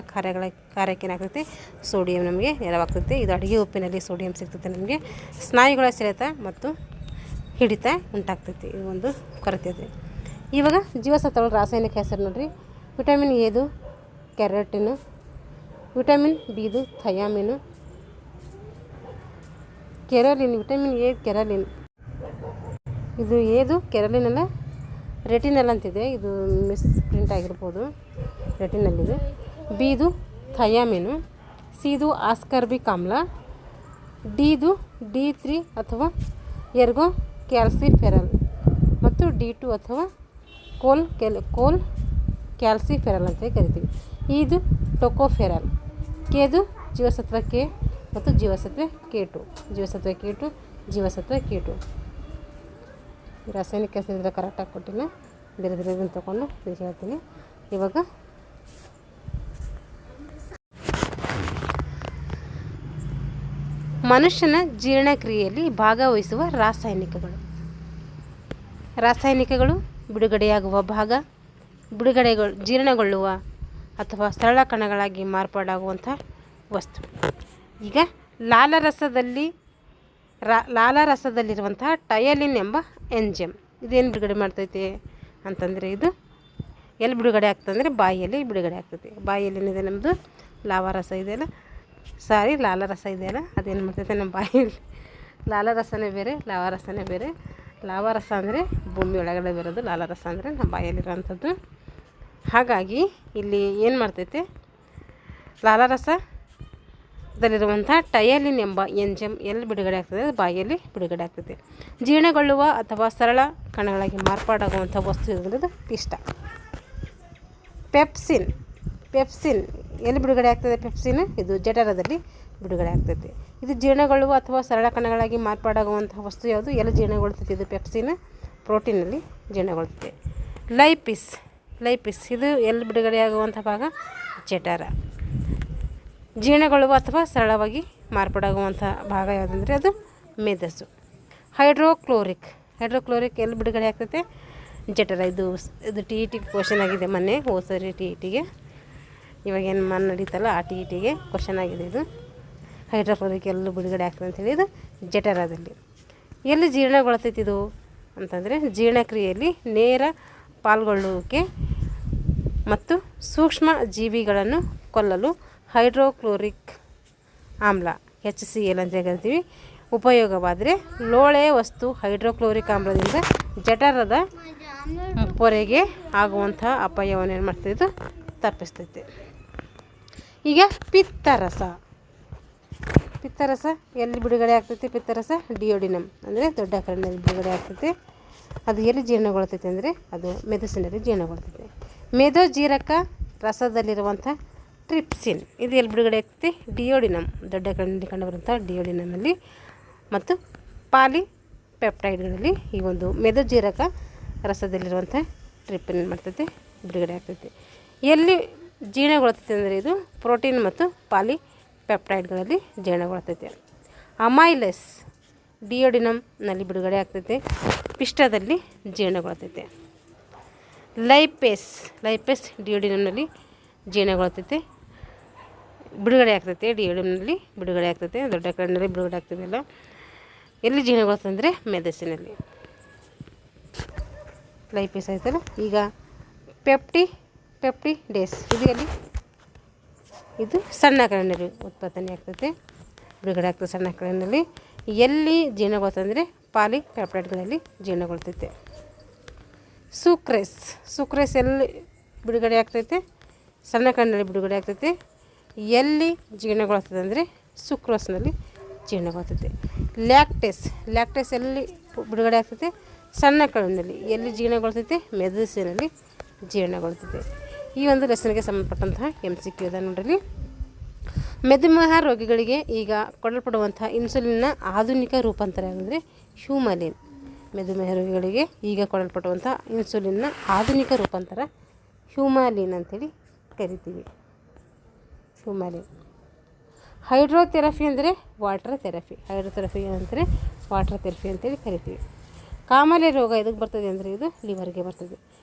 ಕಾರ್ಯಕ್ಕೇನಾಗ್ತೈತೆ ಸೋಡಿಯಂ ನಮಗೆ ನೆರವಾಗ್ತೈತೆ. ಇದು ಅಡುಗೆ ಉಪ್ಪಿನಲ್ಲಿ ಸೋಡಿಯಂ ಸಿಗ್ತೈತೆ ನಮಗೆ. ಸ್ನಾಯುಗಳ ಸೆಳೆತ ಮತ್ತು ಹಿಡಿತ ಉಂಟಾಗ್ತೈತಿ. ಇದು ಒಂದು ಕೊರತೆ ಇದೆ. ಇವಾಗ ಜೀವಸತ್ವಗಳ ರಾಸಾಯನಿಕ ಹೆಸರು ನೋಡಿರಿ. ವಿಟಮಿನ್ ಎದು ಕ್ಯಾರೋಟಿನು, ವಿಟಮಿನ್ ಬಿದು ಥಯಾಮಿನು, ಕೆರೋಲಿನ್ ವಿಟಮಿನ್ ಎ ಕೆರೋಲಿನ್, ಇದು ಏದು ಕೆರೋಲಿನ್ ಅಲ್ಲ ರೆಟಿನಲ್ ಅಂತಿದೆ, ಇದು ಮಿಸ್ ಪ್ರಿಂಟ್ ಆಗಿರ್ಬೋದು, ರೆಟಿನಲ್ಲಿದು. ಬಿದು ಥಯಾಮಿನು, ಸಿದು ಆಸ್ಕರ್ಬಿಕ್ ಆಮ್ಲ, ಡಿದು D3 ಅಥವಾ ಎರ್ಗೋ ಕ್ಯಾಲ್ಸಿಫೆರಲ್ ಮತ್ತು D2 ಅಥವಾ ಕೋಲ್ ಕ್ಯಾಲ್ಸಿಫೆರಲ್ ಅಂತ ಕರಿತೀವಿ. ಇದು ಟೊಕೋಫೆರಲ್. ಕೆದು ಜೀವಸತ್ವ ಕೆ ಮತ್ತು ಜೀವಸತ್ವ K2, ಜೀವಸತ್ವ K2. ರಾಸಾಯನಿಕ ಹೆಸರಿದ್ರೆ ಕರೆಕ್ಟಾಗಿ ಕೊಟ್ಟಿಲ್ಲ, ಬೇರೆ ಇದನ್ನು ತೊಗೊಂಡು ಹೇಳ್ತೀನಿ. ಇವಾಗ ಮನುಷ್ಯನ ಜೀರ್ಣಕ್ರಿಯೆಯಲ್ಲಿ ಭಾಗವಹಿಸುವ ರಾಸಾಯನಿಕಗಳು ಬಿಡುಗಡೆಯಾಗುವ ಭಾಗ, ಜೀರ್ಣಗೊಳ್ಳುವ ಅಥವಾ ಸರಳ ಕಣಗಳಾಗಿ ಮಾರ್ಪಾಡಾಗುವಂಥ ವಸ್ತು. ಈಗ ಲಾಲಾರಸದಲ್ಲಿರುವಂತಹ ಟಯಲಿನ್ ಎಂಬ ಎಂಜೈಮ್ ಇದೇನು ಬಿಡುಗಡೆ ಮಾಡ್ತೈತೆ ಅಂತಂದರೆ ಇದು ಎಲ್ಲಿ ಬಿಡುಗಡೆ ಆಗ್ತದೆ ಅಂದರೆ ಬಾಯಿಯಲ್ಲಿ ಬಿಡುಗಡೆ ಆಗ್ತೈತೆ. ಬಾಯಿಯಲ್ಲಿ ಏನಿದೆ ನಮ್ಮದು ಲಾಲಾರಸ ಇದೆಯಲ್ಲ ಅದೇನು ಮಾಡ್ತೈತೆ ನಮ್ಮ ಬಾಯಲ್ಲಿ. ಲಾಲಾರಸನೇ ಬೇರೆ, ಲಾವಾರಸನೇ ಬೇರೆ. ಲಾವಾರಸ ಅಂದರೆ ಭೂಮಿ ಒಳಗಡೆ ಬರೋದು, ಲಾಲಾರಸ ಅಂದರೆ ನಮ್ಮ ಬಾಯಲ್ಲಿರೋವಂಥದ್ದು. ಹಾಗಾಗಿ ಇಲ್ಲಿ ಏನು ಮಾಡ್ತೈತೆ ಲಾಲಾರಸದಲ್ಲಿರುವಂಥ ಟಯಲಿನ್ ಎಂಬ ಎಂಜೈಮ್ ಎಲ್ಲಿ ಬಿಡುಗಡೆ ಆಗ್ತದೆ? ಬಾಯಿಯಲ್ಲಿ ಬಿಡುಗಡೆ ಆಗ್ತದೆ. ಜೀರ್ಣಗೊಳ್ಳುವ ಅಥವಾ ಸರಳ ಕಣಗಳಾಗಿ ಮಾರ್ಪಾಡಾಗುವಂಥ ವಸ್ತು ಇರೋದು ಪಿಷ್ಟ. ಪೆಪ್ಸಿನ್ ಎಲ್ಲಿ ಬಿಡುಗಡೆ ಆಗ್ತದೆ? ಪೆಪ್ಸಿನ್ ಇದು ಜಠರದಲ್ಲಿ ಬಿಡುಗಡೆ ಆಗ್ತೈತೆ. ಇದು ಜೀರ್ಣಗೊಳ್ಳುವ ಅಥವಾ ಸರಳ ಕಣಗಳಾಗಿ ಮಾರ್ಪಾಡಾಗುವಂಥ ವಸ್ತು ಯಾವುದು? ಎಲ್ಲಿ ಜೀರ್ಣಗೊಳ್ತೈತೆ ಇದು ಪೆಪ್ಸಿನ್? ಪ್ರೋಟೀನಲ್ಲಿ ಜೀರ್ಣಗೊಳ್ತೈತೆ. ಲೈಪಿಸ್ ಇದು ಎಲ್ಲಿ ಬಿಡುಗಡೆಯಾಗುವಂಥ ಭಾಗ? ಜಠರ. ಜೀರ್ಣಗೊಳ್ಳುವ ಅಥವಾ ಸರಳವಾಗಿ ಮಾರ್ಪಾಡಾಗುವಂಥ ಭಾಗ ಯಾವುದಂದರೆ ಅದು ಮೇಧಸ್ಸು. ಹೈಡ್ರೋಕ್ಲೋರಿಕ್ ಎಲ್ಲಿ ಬಿಡುಗಡೆ ಆಗ್ತೈತೆ? ಜಠರ. ಇದು TET ಕ್ವಶನ್ ಆಗಿದೆ ಮೊನ್ನೆ, ಹೋಸರಿ TETಗೆ. ಇವಾಗೇನು ನಡೀತಲ್ಲ ಆ TETಗೆ ಕ್ವಶನ್ ಆಗಿದೆ ಇದು. ಹೈಡ್ರೋಕ್ಲೋರಿಕ್ ಎಲ್ಲಿ ಬಿಡುಗಡೆ ಆಗ್ತದೆ ಅಂತೇಳಿ ಇದು ಜಠರದಲ್ಲಿ. ಎಲ್ಲಿ ಜೀರ್ಣಗೊಳ್ತೈತಿ ಇದು ಅಂತಂದರೆ ಜೀರ್ಣಕ್ರಿಯೆಯಲ್ಲಿ ನೇರ ಪಾಲ್ಗೊಳ್ಳುವಿಕೆ ಮತ್ತು ಸೂಕ್ಷ್ಮ ಜೀವಿಗಳನ್ನು ಕೊಲ್ಲಲು ಹೈಡ್ರೋಕ್ಲೋರಿಕ್ ಆಮ್ಲ HCl ಅಂತ ಕರಿತೀವಿ ಉಪಯೋಗವಾದರೆ ಲೋಳೆ ವಸ್ತು ಹೈಡ್ರೋಕ್ಲೋರಿಕ್ ಆಮ್ಲದಿಂದ ಜಠರದ ಪೊರೆಗೆ ಆಗುವಂಥ ಅಪಾಯವನ್ನು ಏನು ಮಾಡ್ತಿದ್ದು ತಪ್ಪಿಸ್ತೈತೆ. ಈಗ ಪಿತ್ತರಸ ಎಲ್ಲಿ ಬಿಡುಗಡೆ ಆಗ್ತೈತಿ? ಪಿತ್ತರಸ ಡಿಯೋಡಿನಮ್ ಅಂದರೆ ದೊಡ್ಡ ಕರಳಿನಲ್ಲಿ ಬಿಡುಗಡೆ ಆಗ್ತೈತೆ. ಅದು ಎಲ್ಲಿ ಜೀರ್ಣಗೊಳ್ತೈತೆ ಅಂದರೆ ಅದು ಮೆದುಸಿನಲ್ಲಿ ಜೀರ್ಣಗೊಳ್ತೈತೆ. ಮೇದೋಜೀರಕ ರಸದಲ್ಲಿರುವಂಥ ಟ್ರಿಪ್ಸಿನ್ ಇದು ಎಲ್ಲಿ ಬಿಡುಗಡೆ ಆಗ್ತೈತಿ? ಡಿಯೋಡಿನಮ್, ದೊಡ್ಡ ಕರಳಿನಲ್ಲಿ ಕಂಡುಬರುವಂಥ ಡಿಯೋಡಿನಮಲ್ಲಿ. ಮತ್ತು ಪೆಪ್ಟೈಡ್ಗಳಲ್ಲಿ ಈ ಒಂದು ಮೆದೊಜೀರಕ ರಸದಲ್ಲಿರುವಂಥ ಟ್ರಿಪ್ಟನ್ ಏನು ಮಾಡ್ತೈತೆ ಬಿಡುಗಡೆ ಆಗ್ತೈತೆ. ಎಲ್ಲಿ ಜೀರ್ಣಗೊಳ್ತೈತೆ ಅಂದರೆ ಇದು ಪ್ರೋಟೀನ್ ಮತ್ತು ಪಾಲಿಪೆಪ್ಟೈಡ್ಗಳಲ್ಲಿ ಜೀರ್ಣಗೊಳ್ತೈತೆ. ಅಮೈಲೇಸ್ ಡಿಯೋಡಿನಮ್ನಲ್ಲಿ ಬಿಡುಗಡೆ ಆಗ್ತೈತೆ, ಪಿಷ್ಟದಲ್ಲಿ ಜೀರ್ಣಗೊಳ್ತೈತೆ. ಲೈಪೇಸ್ ಡಿಯೋಡಿನಮ್ನಲ್ಲಿ ಜೀರ್ಣಗೊಳ್ತೈತೆ, ಬಿಡುಗಡೆ ಆಗ್ತೈತೆ. ಡಿಯೋಡಿನಮ್ನಲ್ಲಿ ಬಿಡುಗಡೆ ಆಗ್ತೈತೆ, ದೊಡ್ಡ ಕಣ್ಣಿನಲ್ಲಿ ಬಿಡುಗಡೆ ಆಗ್ತದೆಲ್ಲ. ಎಲ್ಲಿ ಜೀರ್ಣಗೊಳ್ತದೆ ಅಂದರೆ ಮೆದಸಿನಲ್ಲಿ ಲೈಪೇಸ್ ಆಯ್ತಲ್ಲ. ಈಗ ಪೆಪ್ಟಿಡೇಸ್ ಇದು ಸಣ್ಣ ಕಣ್ಣಿನಲ್ಲಿ ಉತ್ಪಾದನೆ ಆಗ್ತೈತೆ, ಬಿಡುಗಡೆ ಆಗ್ತದೆ ಸಣ್ಣ ಕಣ್ಣಿನಲ್ಲಿ. ಎಲ್ಲಿ ಜೀರ್ಣಗೊಳ್ತಂದರೆ ಪಾಲಿಪೆಪ್ಟೈಡ್ಗಳಲ್ಲಿ ಜೀರ್ಣಗೊಳ್ತೈತೆ. ಸುಕ್ರೇಸ್ ಎಲ್ಲಿ ಬಿಡುಗಡೆ ಆಗ್ತೈತೆ, ಸಣ್ಣ ಕಣ್ಣಿನಲ್ಲಿ ಬಿಡುಗಡೆ ಆಗ್ತೈತೆ. ಎಲ್ಲಿ ಜೀರ್ಣಗೊಳ್ತದೆ ಅಂದರೆ ಸುಕ್ರೋಸ್ನಲ್ಲಿ ಜೀರ್ಣಗೊಳ್ತೈತೆ. ಲ್ಯಾಕ್ಟೇಸ್ ಎಲ್ಲಿ ಬಿಡುಗಡೆ ಆಗ್ತೈತೆ, ಸಣ್ಣ ಕಣ್ಣಿನಲ್ಲಿ. ಎಲ್ಲಿ ಜೀರ್ಣಗೊಳ್ತೈತೆ, ಮೆದುಸಿನಲ್ಲಿ ಜೀರ್ಣಗೊಳ್ತೈತೆ. ಈ ಒಂದು ಲೆಸನ್ಗೆ ಸಂಬಂಧಪಟ್ಟಂತಹ MCQ ಅದ ನೋಡ್ರಿ. ಮಧುಮೇಹ ರೋಗಿಗಳಿಗೆ ಈಗ ಕೊಡಲ್ಪಡುವಂಥ ಇನ್ಸುಲಿನ್ನ ಆಧುನಿಕ ರೂಪಾಂತರ ಅಂದರೆ ಹ್ಯೂಮಲಿನ್. ಮಧುಮೇಹ ರೋಗಿಗಳಿಗೆ ಈಗ ಕೊಡಲ್ಪಡುವಂಥ ಇನ್ಸುಲಿನ್ನ ಆಧುನಿಕ ರೂಪಾಂತರ ಹ್ಯೂಮಲಿನ್ ಅಂತೇಳಿ ಕರಿತೀವಿ. ಹ್ಯೂಮಲಿನ್. ಹೈಡ್ರೋಥೆರಪಿ ಅಂದರೆ ವಾಟರ್ ಥೆರಪಿ. ಹೈಡ್ರೋಥೆರಪಿ ಅಂದರೆ ವಾಟರ್ ಥೆರಪಿ ಅಂತೇಳಿ ಕರಿತೀವಿ. ಕಾಮಾಲೆ ರೋಗ ಇದಕ್ಕೆ ಬರ್ತದೆ ಅಂದರೆ ಇದು ಲಿವರ್ಗೆ ಬರ್ತದೆ.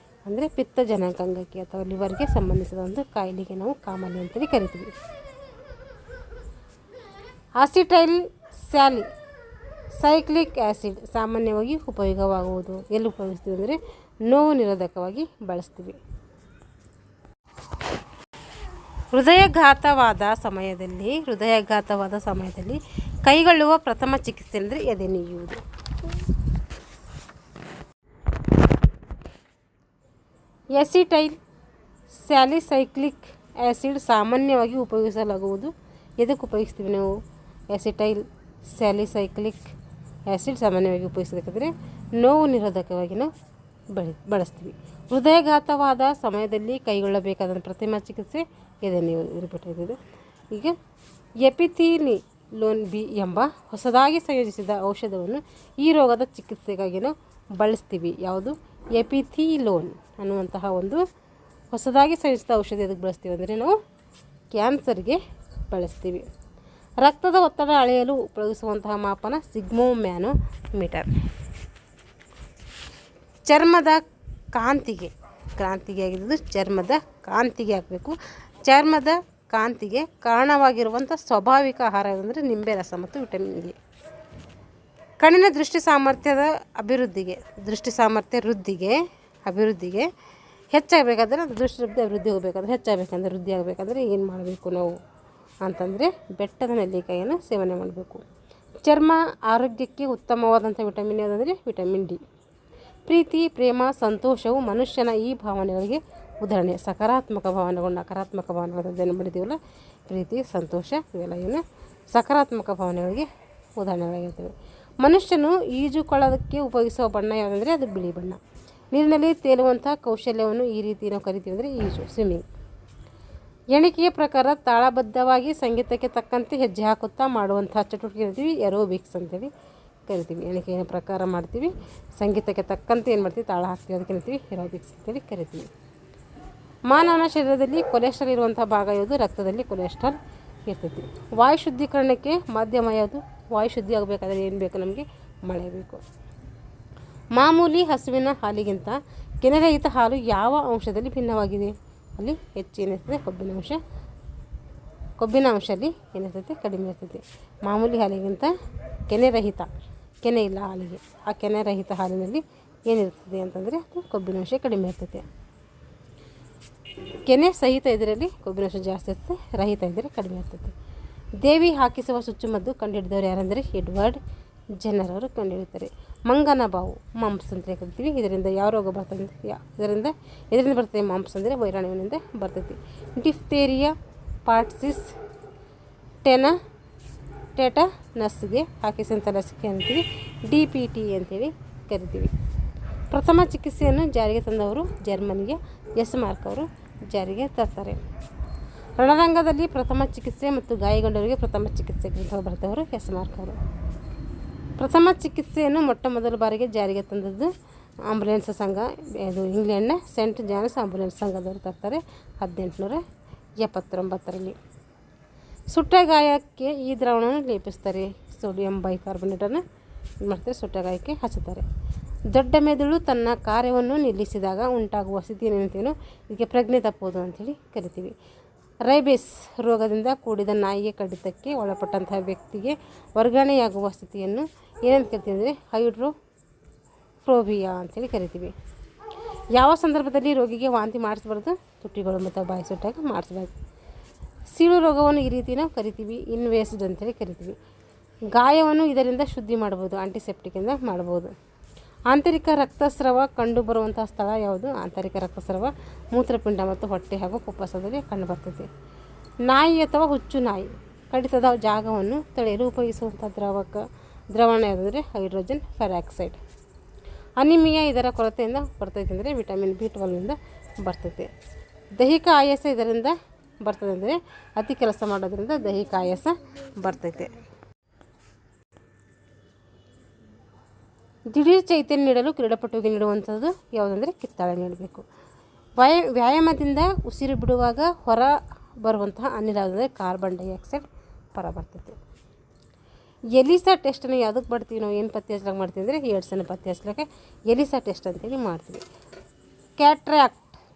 ಅಂದರೆ ಪಿತ್ತ ಜನಾಂಗಾಂಗಕ್ಕೆ ಅಥವಾ ಲಿವರ್ಗೆ ಸಂಬಂಧಿಸಿದ ಒಂದು ಕಾಯಿಲೆಗೆ ನಾವು ಕಾಮಾಲೆ ಅಂತೇಳಿ ಕರಿತೀವಿ. ಅಸಿಟೈಲ್ ಸೈಕ್ಲಿಕ್ ಆ್ಯಸಿಡ್ ಸಾಮಾನ್ಯವಾಗಿ ಉಪಯೋಗವಾಗುವುದು. ಎಲ್ಲಿ ಉಪಯೋಗಿಸ್ತೀವಿ ಅಂದರೆ ನೋವು ನಿರೋಧಕವಾಗಿ ಬಳಸ್ತೀವಿ. ಹೃದಯಾಘಾತವಾದ ಸಮಯದಲ್ಲಿ ಕೈಗೊಳ್ಳುವ ಪ್ರಥಮ ಚಿಕಿತ್ಸೆ ಅಂದರೆ ಎದೆನೀಯುವುದು. ಎಸಿಟೈಲ್ ಸ್ಯಾಲಿಸೈಕ್ಲಿಕ್ ಆ್ಯಸಿಡ್ ಸಾಮಾನ್ಯವಾಗಿ ಉಪಯೋಗಿಸಲಾಗುವುದು. ಎದಕ್ಕೆ ಉಪಯೋಗಿಸ್ತೀವಿ ನಾವು ಎಸಿಟೈಲ್ ಸ್ಯಾಲಿಸೈಕ್ಲಿಕ್ ಆ್ಯಸಿಡ್ ಸಾಮಾನ್ಯವಾಗಿ ಉಪಯೋಗಿಸಬೇಕಾದ್ರೆ ನೋವು ನಿರೋಧಕವಾಗಿ ನಾವು ಬಳಸ್ತೀವಿ. ಹೃದಯಾಘಾತವಾದ ಸಮಯದಲ್ಲಿ ಕೈಗೊಳ್ಳಬೇಕಾದ ಪ್ರಥಮ ಚಿಕಿತ್ಸೆ ಎದೆನೀಯುವುದು. ರಿಪೀಟ್ ಆಗಿದೆ. ಈಗ ಎಪಿಥಿಲಿಯೋನ್ ಬಿ ಎಂಬ ಹೊಸದಾಗಿ ಸಂಯೋಜಿಸಿದ ಔಷಧವನ್ನು ಈ ರೋಗದ ಚಿಕಿತ್ಸೆಗಾಗಿ ನಾವು ಬಳಸ್ತೀವಿ. ಯಾವುದು? ಎಪಿಥಿಲೋನ್ ಅನ್ನುವಂತಹ ಒಂದು ಹೊಸದಾಗಿ ಸಂಯೋಜಿಸಿದ ಔಷಧ ಎದಕ್ಕೆ ಬಳಸ್ತೀವಿ ಅಂದರೆ ನಾವು ಕ್ಯಾನ್ಸರ್ಗೆ ಬಳಸ್ತೀವಿ. ರಕ್ತದ ಒತ್ತಡ ಅಳೆಯಲು ಉಪಯೋಗಿಸುವಂತಹ ಮಾಪನ ಸಿಗ್ಮೋಮ್ಯಾನೋಮೀಟರ್. ಚರ್ಮದ ಕ್ರಾಂತಿಗೆ ಆಗಿದ್ದು ಚರ್ಮದ ಕಾಂತಿಗೆ ಆಗಬೇಕು. ಚರ್ಮದ ಕಾಂತಿಗೆ ಕಾರಣವಾಗಿರುವಂಥ ಸ್ವಾಭಾವಿಕ ಆಹಾರ ಅಂದರೆ ನಿಂಬೆ ರಸ ಮತ್ತು ವಿಟಮಿನ್ ಎ. ಕಣ್ಣಿನ ದೃಷ್ಟಿ ಅಭಿವೃದ್ಧಿಗೆ ಹೆಚ್ಚಾಗಬೇಕಾದ್ರೆ ದೃಷ್ಟಿ ಅಭಿವೃದ್ಧಿ ಹೋಗಬೇಕಾದ್ರೆ ವೃದ್ಧಿ ಆಗಬೇಕಂದ್ರೆ ಏನು ಮಾಡಬೇಕು ನಾವು ಅಂತಂದರೆ ಬೆಟ್ಟದ ನೆಲ್ಲಿಕಾಯಿಯನ್ನು ಸೇವನೆ ಮಾಡಬೇಕು. ಚರ್ಮ ಆರೋಗ್ಯಕ್ಕೆ ಉತ್ತಮವಾದಂಥ ವಿಟಮಿನ್ ಯಾವುದಂದರೆ ವಿಟಮಿನ್ ಡಿ. ಪ್ರೀತಿ, ಪ್ರೇಮ, ಸಂತೋಷವು ಮನುಷ್ಯನ ಈ ಭಾವನೆಗಳಿಗೆ ಉದಾಹರಣೆ. ಸಕಾರಾತ್ಮಕ ಭಾವನೆಗಳು, ನಕಾರಾತ್ಮಕ ಭಾವನೆಗಳನ್ನು ಮಾಡಿದ್ದೀವಲ್ಲ, ಪ್ರೀತಿ, ಸಂತೋಷ ಇವೆಲ್ಲ ಏನು ಸಕಾರಾತ್ಮಕ ಭಾವನೆಗಳಿಗೆ ಉದಾಹರಣೆಗಳಾಗಿರ್ತವೆ. ಮನುಷ್ಯನು ಈಜುಕೊಳ್ಳೋದಕ್ಕೆ ಉಪಯೋಗಿಸುವ ಬಣ್ಣ ಯಾವುದಂದರೆ ಅದು ಬಿಳಿ ಬಣ್ಣ. ನೀರಿನಲ್ಲಿ ತೇಲುವಂಥ ಕೌಶಲ್ಯವನ್ನು ಈ ರೀತಿ ನಾವು ಕರಿತೀವಿ ಅಂದರೆ ಈಜು, ಸ್ವಿಮ್ಮಿಂಗ್. ಎಣಿಕೆಯ ಪ್ರಕಾರ ತಾಳಬದ್ಧವಾಗಿ ಸಂಗೀತಕ್ಕೆ ತಕ್ಕಂತೆ ಹೆಜ್ಜೆ ಹಾಕುತ್ತಾ ಮಾಡುವಂಥ ಚಟುವಟಿಕೆ ಕರಿತೀವಿ ಏರೋಬಿಕ್ಸ್ ಅಂತೇಳಿ ಕರಿತೀವಿ. ಎಣಿಕೆಯ ಪ್ರಕಾರ ಮಾಡ್ತೀವಿ, ಸಂಗೀತಕ್ಕೆ ತಕ್ಕಂತೆ ಏನು ಮಾಡ್ತೀವಿ ತಾಳ ಹಾಕ್ತೀವಿ, ಅದಕ್ಕೆ ಕರಿತೀವಿ ಏರೋಬಿಕ್ಸ್ ಅಂತೇಳಿ ಕರಿತೀವಿ. ಮಾನವನ ಶರೀರದಲ್ಲಿ ಕೊಲೆಸ್ಟ್ರಾಲ್ ಇರುವಂಥ ಭಾಗ ಯಾವುದು? ರಕ್ತದಲ್ಲಿ ಕೊಲೆಸ್ಟ್ರಾಲ್ ಇರ್ತೈತಿ. ವಾಯು ಶುದ್ಧೀಕರಣಕ್ಕೆ ಮಾಧ್ಯಮ ಯಾವುದು? ವಾಯು ಶುದ್ಧಿ ಆಗಬೇಕಾದ್ರೆ ಏನು ಬೇಕು? ನಮಗೆ ಮಳೆ ಬೇಕು. ಮಾಮೂಲಿ ಹಸುವಿನ ಹಾಲಿಗಿಂತ ಕೆನೆರಹಿತ ಹಾಲು ಯಾವ ಅಂಶದಲ್ಲಿ ಭಿನ್ನವಾಗಿದೆ? ಅಲ್ಲಿ ಹೆಚ್ಚು ಏನಿರ್ತದೆ? ಕೊಬ್ಬಿನ ಅಂಶ ಅಲ್ಲಿ ಏನಿರ್ತೈತೆ? ಕಡಿಮೆ ಇರ್ತೈತೆ. ಮಾಮೂಲಿ ಹಾಲಿಗಿಂತ ಕೆನೆ ಇಲ್ಲ ಹಾಲಿಗೆ. ಆ ಕೆನೆರಹಿತ ಹಾಲಿನಲ್ಲಿ ಏನಿರ್ತದೆ ಅಂತಂದರೆ ಅದು ಕೊಬ್ಬಿನ ಅಂಶ ಕಡಿಮೆ ಇರ್ತೈತೆ. ಕೆನೆ ಸಹಿತ ಇದರಲ್ಲಿ ಕೊಬ್ಬಿನ ಅಂಶ ಜಾಸ್ತಿ ಇರ್ತದೆ, ರಹಿತ ಇದ್ದರೆ ಕಡಿಮೆ ಇರ್ತೈತೆ. ದೇವಿ ಹಾಕಿಸುವ ಚುಚ್ಚುಮದ್ದು ಕಂಡುಹಿಡಿದವರು ಯಾರಂದರೆ ಎಡ್ವರ್ಡ್ ಜೆನ್ನರ್ ಅವರು ಕಂಡುಹಿಡಿತಾರೆ. ಮಂಗನ ಬಾವು ಮಂಪ್ಸ್ ಅಂತ ಕರಿತೀವಿ. ಇದರಿಂದ ಯಾವ ರೋಗ ಬರ್ತದೆ? ಇದರಿಂದ ಬರ್ತದೆ ಮಂಪ್ಸ್ ಅಂದರೆ ವೈರಾಣುವಿನಿಂದ ಬರ್ತೈತಿ. ಡಿಫ್ತೇರಿಯಾ, ಪಾರ್ಟ್ಸಿಸ್, ಟೆಟನಸ್ಗೆ ಹಾಕಿಸುವಂಥ ಲಸಿಕೆ ಅಂತೀವಿ DPT ಅಂತೇಳಿ ಕರಿತೀವಿ. ಪ್ರಥಮ ಚಿಕಿತ್ಸೆಯನ್ನು ಜಾರಿಗೆ ತಂದವರು ಜರ್ಮನಿಯ ಎಸ್ಮಾರ್ಕ್ ಅವರು ಜಾರಿಗೆ ತರ್ತಾರೆ. ರಣರಂಗದಲ್ಲಿ ಪ್ರಥಮ ಚಿಕಿತ್ಸೆ ಮತ್ತು ಗಾಯಗೊಂಡವರಿಗೆ ಪ್ರಥಮ ಚಿಕಿತ್ಸೆ ಬರ್ತವರು ಎಸ್ಮಾರ್ಕ್ ಅವರು. ಪ್ರಥಮ ಚಿಕಿತ್ಸೆಯನ್ನು ಮೊಟ್ಟ ಮೊದಲ ಬಾರಿಗೆ ಜಾರಿಗೆ ತಂದದ್ದು ಆಂಬುಲೆನ್ಸ್ ಸಂಘ. ಇದು ಇಂಗ್ಲೆಂಡ್ನ ಸೆಂಟ್ ಜಾನ್ಸ್ ಆಂಬುಲೆನ್ಸ್ ಸಂಘದವರು ತರ್ತಾರೆ 1879ರಲ್ಲಿ. ಸುಟ್ಟ ಗಾಯಕ್ಕೆ ಈ ದ್ರಾವಣವನ್ನು ಲೇಪಿಸ್ತಾರೆ. ಸೋಡಿಯಂ ಬೈಕಾರ್ಬೊನೇಟನ್ನು ಮಾಡ್ತಾರೆ, ಸುಟ್ಟ ಗಾಯಕ್ಕೆ ಹಚ್ಚುತ್ತಾರೆ. ದೊಡ್ಡ ಮೆದುಳು ತನ್ನ ಕಾರ್ಯವನ್ನು ನಿಲ್ಲಿಸಿದಾಗ ಉಂಟಾಗುವ ಸ್ಥಿತಿಯೇನಂತೇನು, ಇದಕ್ಕೆ ಪ್ರಜ್ಞೆ ತಪ್ಪುವುದು ಅಂಥೇಳಿ ಕರಿತೀವಿ. ರೈಬೇಸ್ ರೋಗದಿಂದ ಕೂಡಿದ ನಾಯಿಗೆ ಕಡಿತಕ್ಕೆ ಒಳಪಟ್ಟಂತಹ ವ್ಯಕ್ತಿಗೆ ವರ್ಗಾವಣೆಯಾಗುವ ಸ್ಥಿತಿಯನ್ನು ಏನಂತ ಕರಿತೀವಿ ಅಂದರೆ ಹೈಡ್ರೋಫೋಬಿಯಾ ಅಂಥೇಳಿ ಕರಿತೀವಿ. ಯಾವ ಸಂದರ್ಭದಲ್ಲಿ ರೋಗಿಗೆ ವಾಂತಿ ಮಾಡಿಸ್ಬಾರ್ದು? ತುಟಿಗಳು ಮತ್ತು ಬಾಯಿ ಸುಟ್ಟಾಗ ಮಾಡಿಸ್ಬಾರ್ದು. ಸೀಳು ರೋಗವನ್ನು ಈ ರೀತಿ ನಾವು ಕರಿತೀವಿ, ಇನ್ವೇಸ್ಡ್ ಅಂತೇಳಿ ಕರಿತೀವಿ. ಗಾಯವನ್ನು ಇದರಿಂದ ಶುದ್ಧಿ ಮಾಡ್ಬೋದು, ಆಂಟಿಸೆಪ್ಟಿಕಿಂದ ಮಾಡ್ಬೋದು. ಆಂತರಿಕ ರಕ್ತಸ್ರಾವ ಕಂಡುಬರುವಂಥ ಸ್ಥಳ ಯಾವುದು? ಆಂತರಿಕ ರಕ್ತಸ್ರಾವ ಮೂತ್ರಪಿಂಡ ಮತ್ತು ಹೊಟ್ಟೆ ಹಾಗೂ ಫುಪ್ಪಸದಲ್ಲಿ ಕಂಡುಬರ್ತದೆ. ನಾಯಿ ಅಥವಾ ಹುಚ್ಚು ನಾಯಿ ಕಡಿತದ ಜಾಗವನ್ನು ತಡೆಯಲು ಉಪಯೋಗಿಸುವಂಥ ದ್ರಾವಣ ಯಾವುದಂದರೆ ಹೈಡ್ರೋಜನ್ ಪೆರಾಕ್ಸೈಡ್. ಅನಿಮಿಯಾ ಇದರ ಕೊರತೆಯಿಂದ ಬರ್ತೈತೆ ಅಂದರೆ ವಿಟಮಿನ್ B12 ಬರ್ತೈತೆ. ದೈಹಿಕ ಆಯಾಸ ಇದರಿಂದ ಬರ್ತದೆ ಅಂದರೆ ಅತಿ ಕೆಲಸ ಮಾಡೋದ್ರಿಂದ ದೈಹಿಕ ಆಯಾಸ ಬರ್ತೈತೆ. ದಿಢೀರ್ ಚೈತನ್ಯ ನೀಡಲು ಕ್ರೀಡಾಪಟುವಿಗೆ ನೀಡುವಂಥದ್ದು ಯಾವುದಂದರೆ ಕಿತ್ತಾಳೆ ನೀಡಬೇಕು. ವ್ಯಾಯಾಮದಿಂದ ಉಸಿರು ಬಿಡುವಾಗ ಹೊರ ಬರುವಂತಹ ಅನಿಲ ಯಾವುದಂದರೆ ಕಾರ್ಬನ್ ಡೈಆಕ್ಸೈಡ್ ಹೊರ ಬರ್ತೈತೆ. ಎಲಿಸಾ ಟೆಸ್ಟನ್ನು ಯಾವುದಕ್ಕೆ ಮಾಡ್ತೀವಿ ನಾವು, ಏನು ಪತ್ತೆ ಹಚ್ಚಲಿಕ್ಕೆ ಮಾಡ್ತೀವಿ ಅಂದರೆ ಏಡ್ಸನ್ನು ಪತ್ತೆ ಹಚ್ಚಲಿಕ್ಕೆ ಎಲಿಸಾ ಟೆಸ್ಟ್ ಅಂತೇಳಿ ಮಾಡ್ತೀವಿ.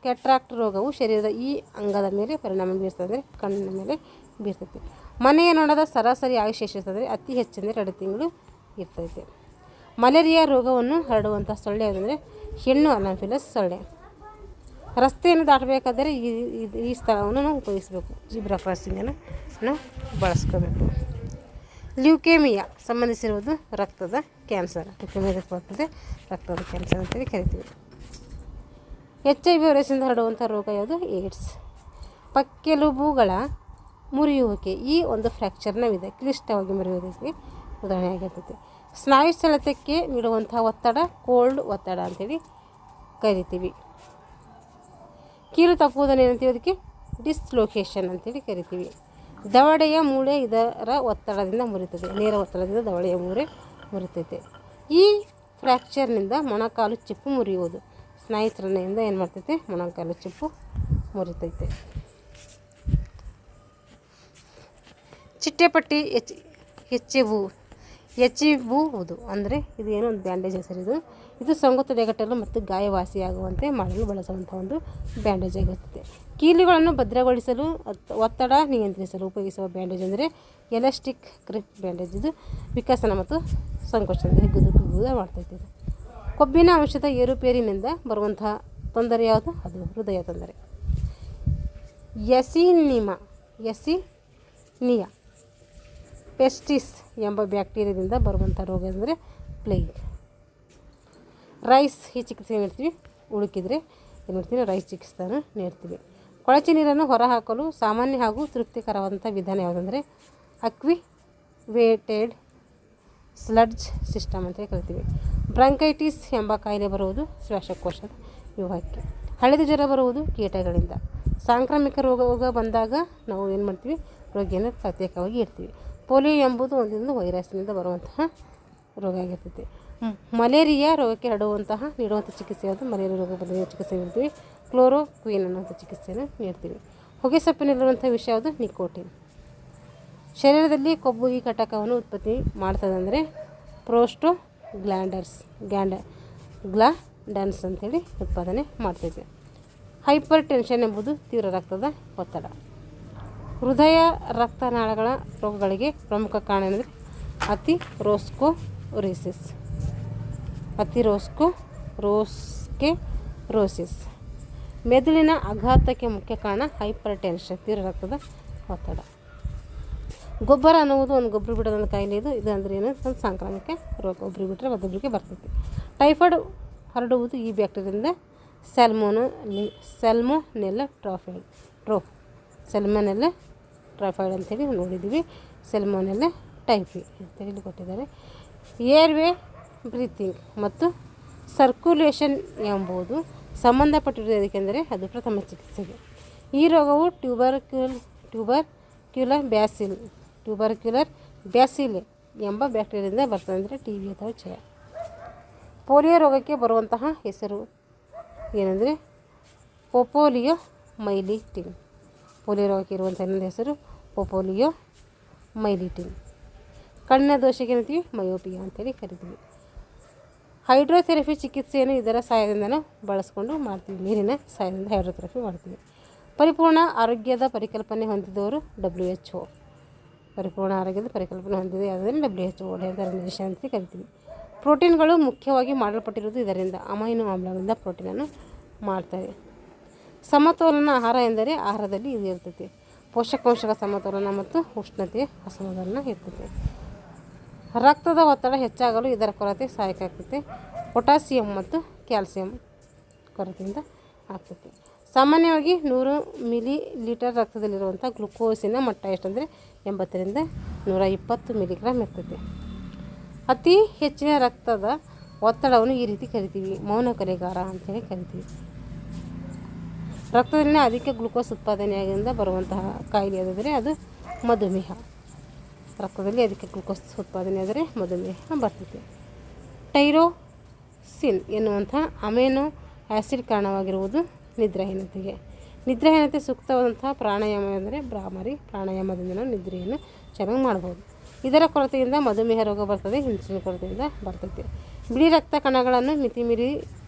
ಕ್ಯಾಟ್ರಾಕ್ಟ್ ರೋಗವು ಶರೀರದ ಈ ಅಂಗದ ಮೇಲೆ ಪರಿಣಾಮ ಬೀರ್ತದೆ ಅಂದರೆ ಕಣ್ಣಿನ ಮೇಲೆ ಬೀರ್ತೈತೆ. ಮನೆಯ ನೊಣದ ಸರಾಸರಿ ಆಯುಷ್ಯ ಎಷ್ಟಿರ್ತದೆ? ಅತಿ ಹೆಚ್ಚೆಂದರೆ 2 ತಿಂಗಳು ಇರ್ತೈತೆ. ಮಲೇರಿಯಾ ರೋಗವನ್ನು ಹರಡುವಂಥ ಸೊಳ್ಳೆ ಯಾವುದಂದರೆ ಹೆಣ್ಣು ಅನಾಫಿಲಸ್ ಸೊಳ್ಳೆ. ರಸ್ತೆಯನ್ನು ದಾಟಬೇಕಾದರೆ ಈ ಸ್ಥಳವನ್ನು ನಾವು ಉಪಯೋಗಿಸಬೇಕು. ಜಿಬ್ರಾ ಕ್ರಾಸಿಂಗನ್ನು ನಾವು ಬಳಸ್ಕೋಬೇಕು. ಲ್ಯೂಕೇಮಿಯಾ ಸಂಬಂಧಿಸಿರುವುದು ರಕ್ತದ ಕ್ಯಾನ್ಸರ್. ಲ್ಯೂಕೇಮಿಯಾ ಬರ್ತದೆ ರಕ್ತದ ಕ್ಯಾನ್ಸರ್ ಅಂತೇಳಿ ಕರಿತೀವಿ. HIV ವೈರಸ್ಸಿಂದ ಹರಡುವಂಥ ರೋಗ ಯಾವುದು? ಏಡ್ಸ್. ಪಕ್ಕೆಲುಬುಗಳ ಮುರಿಯುವಿಕೆ ಈ ಒಂದು ಫ್ರ್ಯಾಕ್ಚರ್ನ ವಿಧ ಕ್ಲಿಷ್ಟವಾಗಿ ಮುರಿಯುವುದಕ್ಕೆ ಉದಾಹರಣೆ ಆಗಿರ್ತೈತೆ. ಸ್ನಾಯು ಸೆಳೆತಕ್ಕೆ ನೀಡುವಂಥ ಒತ್ತಡ ಕೋಲ್ಡ್ ಒತ್ತಡ ಅಂತೇಳಿ ಕರಿತೀವಿ. ಕೀಲು ತಪ್ಪುವುದನ್ನು ಏನಂತೀವಿ? ಅದಕ್ಕೆ ಡಿಸ್ಲೊಕೇಶನ್ ಅಂತೇಳಿ ಕರಿತೀವಿ. ದವಡೆಯ ಮೂಳೆ ಇದರ ಒತ್ತಡದಿಂದ ಮುರಿತದೆ. ನೇರ ಒತ್ತಡದಿಂದ ದವಡೆಯ ಮೂಳೆ ಮುರಿತೈತೆ. ಈ ಫ್ರ್ಯಾಕ್ಚರ್ನಿಂದ ಮೊಣಕಾಲು ಚಿಪ್ಪು ಮುರಿಯುವುದು. ಸ್ನಾಯು ಚಲನೆಯಿಂದ ಏನು ಮಾಡ್ತೈತೆ? ಮೊಣಕಾಲು ಚಿಪ್ಪು ಮುರಿತೈತೆ. ಚಿಟ್ಟೆಪಟ್ಟಿ ಹೆಚ್ಚಿವುವುದು ಅಂದರೆ ಇದು ಏನೋ ಒಂದು ಬ್ಯಾಂಡೇಜ್ ಹೆಸರಿದು. ಇದು ಸೋಂಕು ತಡೆಗಟ್ಟಲು ಮತ್ತು ಗಾಯವಾಸಿಯಾಗುವಂತೆ ಮಾಡಲು ಬಳಸುವಂಥ ಒಂದು ಬ್ಯಾಂಡೇಜ್ ಆಗಿರ್ತದೆ. ಕೀಲುಗಳನ್ನು ಭದ್ರಗೊಳಿಸಲು ಒತ್ತಡ ನಿಯಂತ್ರಿಸಲು ಉಪಯೋಗಿಸುವ ಬ್ಯಾಂಡೇಜ್ ಅಂದರೆ ಎಲಾಸ್ಟಿಕ್ ಗ್ರಿಪ್ ಬ್ಯಾಂಡೇಜ್. ಇದು ವಿಕಸನ ಮತ್ತು ಸಂಕೋಚನ ಹಿಗ್ಗುದು ಮಾಡ್ತೈತೆ. ಇದು ಕೊಬ್ಬಿನ ಅಂಶದ ಏರುಪೇರಿನಿಂದ ಬರುವಂತಹ ತೊಂದರೆ ಯಾವುದು? ಅದು ಹೃದಯ ತೊಂದರೆ. ಯಸಿನಿಯಾ ಪೆಸ್ಟಿಸ್ ಎಂಬ ಬ್ಯಾಕ್ಟೀರಿಯಾದಿಂದ ಬರುವಂಥ ರೋಗ ಅಂದರೆ ಪ್ಲೇಗ್. ರೈಸ್ ಈ ಚಿಕಿತ್ಸೆ ನೀಡ್ತೀವಿ. ಉಳುಕಿದ್ರೆ ಏನು ಮಾಡ್ತೀವಿ? ರೈಸ್ ಚಿಕಿತ್ಸೆಯನ್ನು ನೀಡ್ತೀವಿ. ಕೊಳಚೆ ನೀರನ್ನು ಹೊರಹಾಕಲು ಸಾಮಾನ್ಯ ಹಾಗೂ ತೃಪ್ತಿಕರವಾದಂಥ ವಿಧಾನ ಯಾವುದಂದರೆ ಅಕ್ವಿವೇಟೆಡ್ ಸ್ಲಡ್ಜ್ ಸಿಸ್ಟಮ್ ಅಂತ ಕರಿತೀವಿ. ಬ್ರಾಂಕೈಟಿಸ್ ಎಂಬ ಕಾಯಿಲೆ ಬರುವುದು ಶ್ವಾಸಕೋಶದ ವಿಭಾಗಕ್ಕೆ. ಹಳದಿ ಜ್ವರ ಬರುವುದು ಕೀಟಗಳಿಂದ. ಸಾಂಕ್ರಾಮಿಕ ರೋಗ ಬಂದಾಗ ನಾವು ಏನು ಮಾಡ್ತೀವಿ? ರೋಗಿಯನ್ನು ಪ್ರತ್ಯೇಕವಾಗಿ ಇಡ್ತೀವಿ. ಪೋಲಿಯೋ ಎಂಬುದು ಒಂದೊಂದು ವೈರಸ್ನಿಂದ ಬರುವಂತಹ ರೋಗ ಆಗಿರ್ತೈತೆ. ಮಲೇರಿಯಾ ರೋಗಕ್ಕೆ ನೀಡುವಂಥ ಚಿಕಿತ್ಸೆ ಯಾವುದು? ಮಲೇರಿಯಾ ರೋಗ ಬಂದ ಚಿಕಿತ್ಸೆ ನೀಡ್ತೀವಿ. ಕ್ಲೋರೋಕ್ವಿನ್ ಅನ್ನುವಂಥ ಚಿಕಿತ್ಸೆಯನ್ನು ನೀಡ್ತೀವಿ. ಹೊಗೆ ಸೊಪ್ಪಿನಲ್ಲಿರುವಂಥ ವಿಷ ಯಾವುದು? ನಿಕೋಟಿನ್. ಶರೀರದಲ್ಲಿ ಕೊಬ್ಬು ಈ ಘಟಕವನ್ನು ಉತ್ಪತ್ತಿ ಮಾಡ್ತದೆ ಅಂದರೆ ಗ್ಲ್ಯಾಂಡನ್ಸ್ ಅಂತೇಳಿ ಉತ್ಪಾದನೆ ಮಾಡ್ತೈತೆ. ಹೈಪರ್ ಟೆನ್ಷನ್ ಎಂಬುದು ತೀವ್ರ ರಕ್ತದ ಒತ್ತಡ. ಹೃದಯ ರಕ್ತನಾಳಗಳ ರೋಗಗಳಿಗೆ ಪ್ರಮುಖ ಕಾರಣ ಅಂದರೆ ಅಥಿರೋಸ್ಕ್ಲೆರೋಸಿಸ್. ಮೆದುಳಿನ ಆಘಾತಕ್ಕೆ ಮುಖ್ಯ ಕಾರಣ ಹೈಪರ್ ಟೆನ್ಷನ್, ತೀವ್ರ ರಕ್ತದ ಒತ್ತಡ. ಗೊಬ್ಬರ ಅನ್ನುವುದು ಒಂದು ಗೊಬ್ಬರ ಬಿಡೋದೊಂದು ಕಾಯಿಲೆ. ಇದು ಅಂದರೆ ಏನು? ಒಂದು ಸಾಂಕ್ರಾಮಿಕ ರೋಗ. ಒಬ್ಬರು ಬಿಟ್ಟರೆ ಮತ್ತೊಬ್ಬರಿಗೆ ಬರ್ತೈತೆ. ಟೈಫಾಯ್ಡ್ ಹರಡುವುದು ಈ ಬ್ಯಾಕ್ಟೀರಿಯಾದಿಂದ ಸೆಲ್ಮೊನೆಲ್ಲಾ ಟ್ರೈಫಾಯ್ಡ್ ಅಂತೇಳಿ ನೋಡಿದ್ದೀವಿ. ಸೆಲ್ಮೊನೆಲ್ಲಾ ಟೈಫಿ ಅಂತೇಳಿ ಇಲ್ಲಿ ಕೊಟ್ಟಿದ್ದಾರೆ. ಏರ್ವೇ ಬ್ರೀತಿಂಗ್ ಮತ್ತು ಸರ್ಕ್ಯುಲೇಷನ್ ಎಂಬುದು ಸಂಬಂಧಪಟ್ಟಿರುವುದು ಏಕೆಂದರೆ ಅದು ಪ್ರಥಮ ಚಿಕಿತ್ಸೆಗೆ. ಈ ರೋಗವು ಟ್ಯೂಬರ್ಕ್ಯುಲರ್ ಬ್ಯಾಸಿಲೆ ಎಂಬ ಬ್ಯಾಕ್ಟೀರಿಯಾದಿಂದ ಬರ್ತದೆ, ಅಂದರೆ ಟಿ ಬಿ ಅಥವಾ ಕ್ಷಯ. ಪೋಲಿಯೋ ರೋಗಕ್ಕೆ ಬರುವಂತಹ ಹೆಸರು ಏನಂದರೆ ಪೊಪೋಲಿಯೋ ಮೈಲಿಟಿನ್. ಪೋಲಿಯೋ ರೋಗಕ್ಕೆ ಇರುವಂಥ ಇನ್ನೊಂದು ಹೆಸರು ಪೊಪೋಲಿಯೋ ಮೈಲಿಟಿನ್. ಕಣ್ಣಿನ ದೋಷಕ್ಕೆ ಏನಂತೀವಿ? ಮಯೋಪಿಯಾ ಅಂತೇಳಿ ಕರಿತೀವಿ. ಹೈಡ್ರೋಥೆರಪಿ ಚಿಕಿತ್ಸೆಯನ್ನು ಇದರ ಸಹಾಯದಿಂದ ಬಳಸ್ಕೊಂಡು ಮಾಡ್ತೀವಿ. ನೀರಿನ ಸಹಾಯದಿಂದ ಹೈಡ್ರೋಥೆರಪಿ ಮಾಡ್ತೀವಿ. ಪರಿಪೂರ್ಣ ಆರೋಗ್ಯದ ಪರಿಕಲ್ಪನೆ ಹೊಂದಿದವರು WHO. ಪರಿಪೂರ್ಣ ಆರೋಗ್ಯದ ಪರಿಕಲ್ಪನೆ ಹೊಂದಿದೆ ಯಾವುದಂದರೆ WHO, ವರ್ಲ್ಡ್ ಆರ್ಗನೈಜೇಷನ್ ಅಂತ ಕರಿತೀವಿ. ಪ್ರೋಟೀನ್ಗಳು ಮುಖ್ಯವಾಗಿ ಮಾಡಲ್ಪಟ್ಟಿರುವುದು ಇದರಿಂದ. ಅಮೈನೋ ಆಮ್ಲಗಳಿಂದ ಪ್ರೋಟೀನನ್ನು ಮಾಡ್ತಾರೆ. ಸಮತೋಲನ ಆಹಾರ ಎಂದರೆ ಆಹಾರದಲ್ಲಿ ಇದು ಇರ್ತೈತಿ. ಪೋಷಕಾಂಶಗಳ ಸಮತೋಲನ ಮತ್ತು ಉಷ್ಣತೆಯ ಅಸಮತೋಲನ ಇರ್ತೈತೆ. ರಕ್ತದ ಒತ್ತಡ ಹೆಚ್ಚಾಗಲು ಇದರ ಕೊರತೆ ಸಹಾಯಕ ಆಗ್ತೈತೆ. ಪೊಟ್ಯಾಸಿಯಂ ಮತ್ತು ಕ್ಯಾಲ್ಸಿಯಂ ಕೊರತೆಯಿಂದ ಆಗ್ತೈತೆ. ಸಾಮಾನ್ಯವಾಗಿ 100 ಮಿಲಿಲೀಟರ್ ರಕ್ತದಲ್ಲಿರುವಂಥ ಗ್ಲುಕೋಸಿನ ಮಟ್ಟ ಎಷ್ಟಂದರೆ 80ರಿಂದ 120 ಮಿಲಿಗ್ರಾಮ್ ಇರ್ತೈತೆ. ಅತಿ ಹೆಚ್ಚಿನ ರಕ್ತದ ಒತ್ತಡವನ್ನು ಈ ರೀತಿ ಕರಿತೀವಿ, ಮೌನ ಕೊಲೆಗಾರ ಅಂತೇಳಿ ಕರಿತೀವಿ. ರಕ್ತದಲ್ಲಿನ ಅಧಿಕ ಗ್ಲುಕೋಸ್ ಉತ್ಪಾದನೆಯಾಗಿಂದ ಬರುವಂತಹ ಕಾಯಿಲೆ ಯಾವುದಾದರೆ ಅದು ಮಧುಮೇಹ. ರಕ್ತದಲ್ಲಿ ಅಧಿಕ ಗ್ಲುಕೋಸ್ ಉತ್ಪಾದನೆ ಆದರೆ ಮಧುಮೇಹ ಬರ್ತೈತೆ. ಟೈರೋಸಿನ್ ಎನ್ನುವಂಥ ಅಮೈನೋ ಆ್ಯಸಿಡ್ ಕಾರಣವಾಗಿರುವುದು ನಿದ್ರಾಹೀನತೆಗೆ. ನಿದ್ರಾಹೀನತೆ ಸೂಕ್ತವಾದಂಥ ಪ್ರಾಣಾಯಾಮ ಅಂದರೆ ಭ್ರಾಮರಿ ಪ್ರಾಣಾಯಾಮದಿಂದ ನಾವು ನಿದ್ರೆಯನ್ನು ಚೆನ್ನಾಗಿ ಮಾಡ್ಬೋದು. ಇದರ ಕೊರತೆಯಿಂದ ಮಧುಮೇಹ ರೋಗ ಬರ್ತದೆ, ಇನ್ಸುಲಿನ್ ಕೊರತೆಯಿಂದ ಬರ್ತೈತೆ. ಬಿಳಿ ರಕ್ತ ಕಣಗಳನ್ನು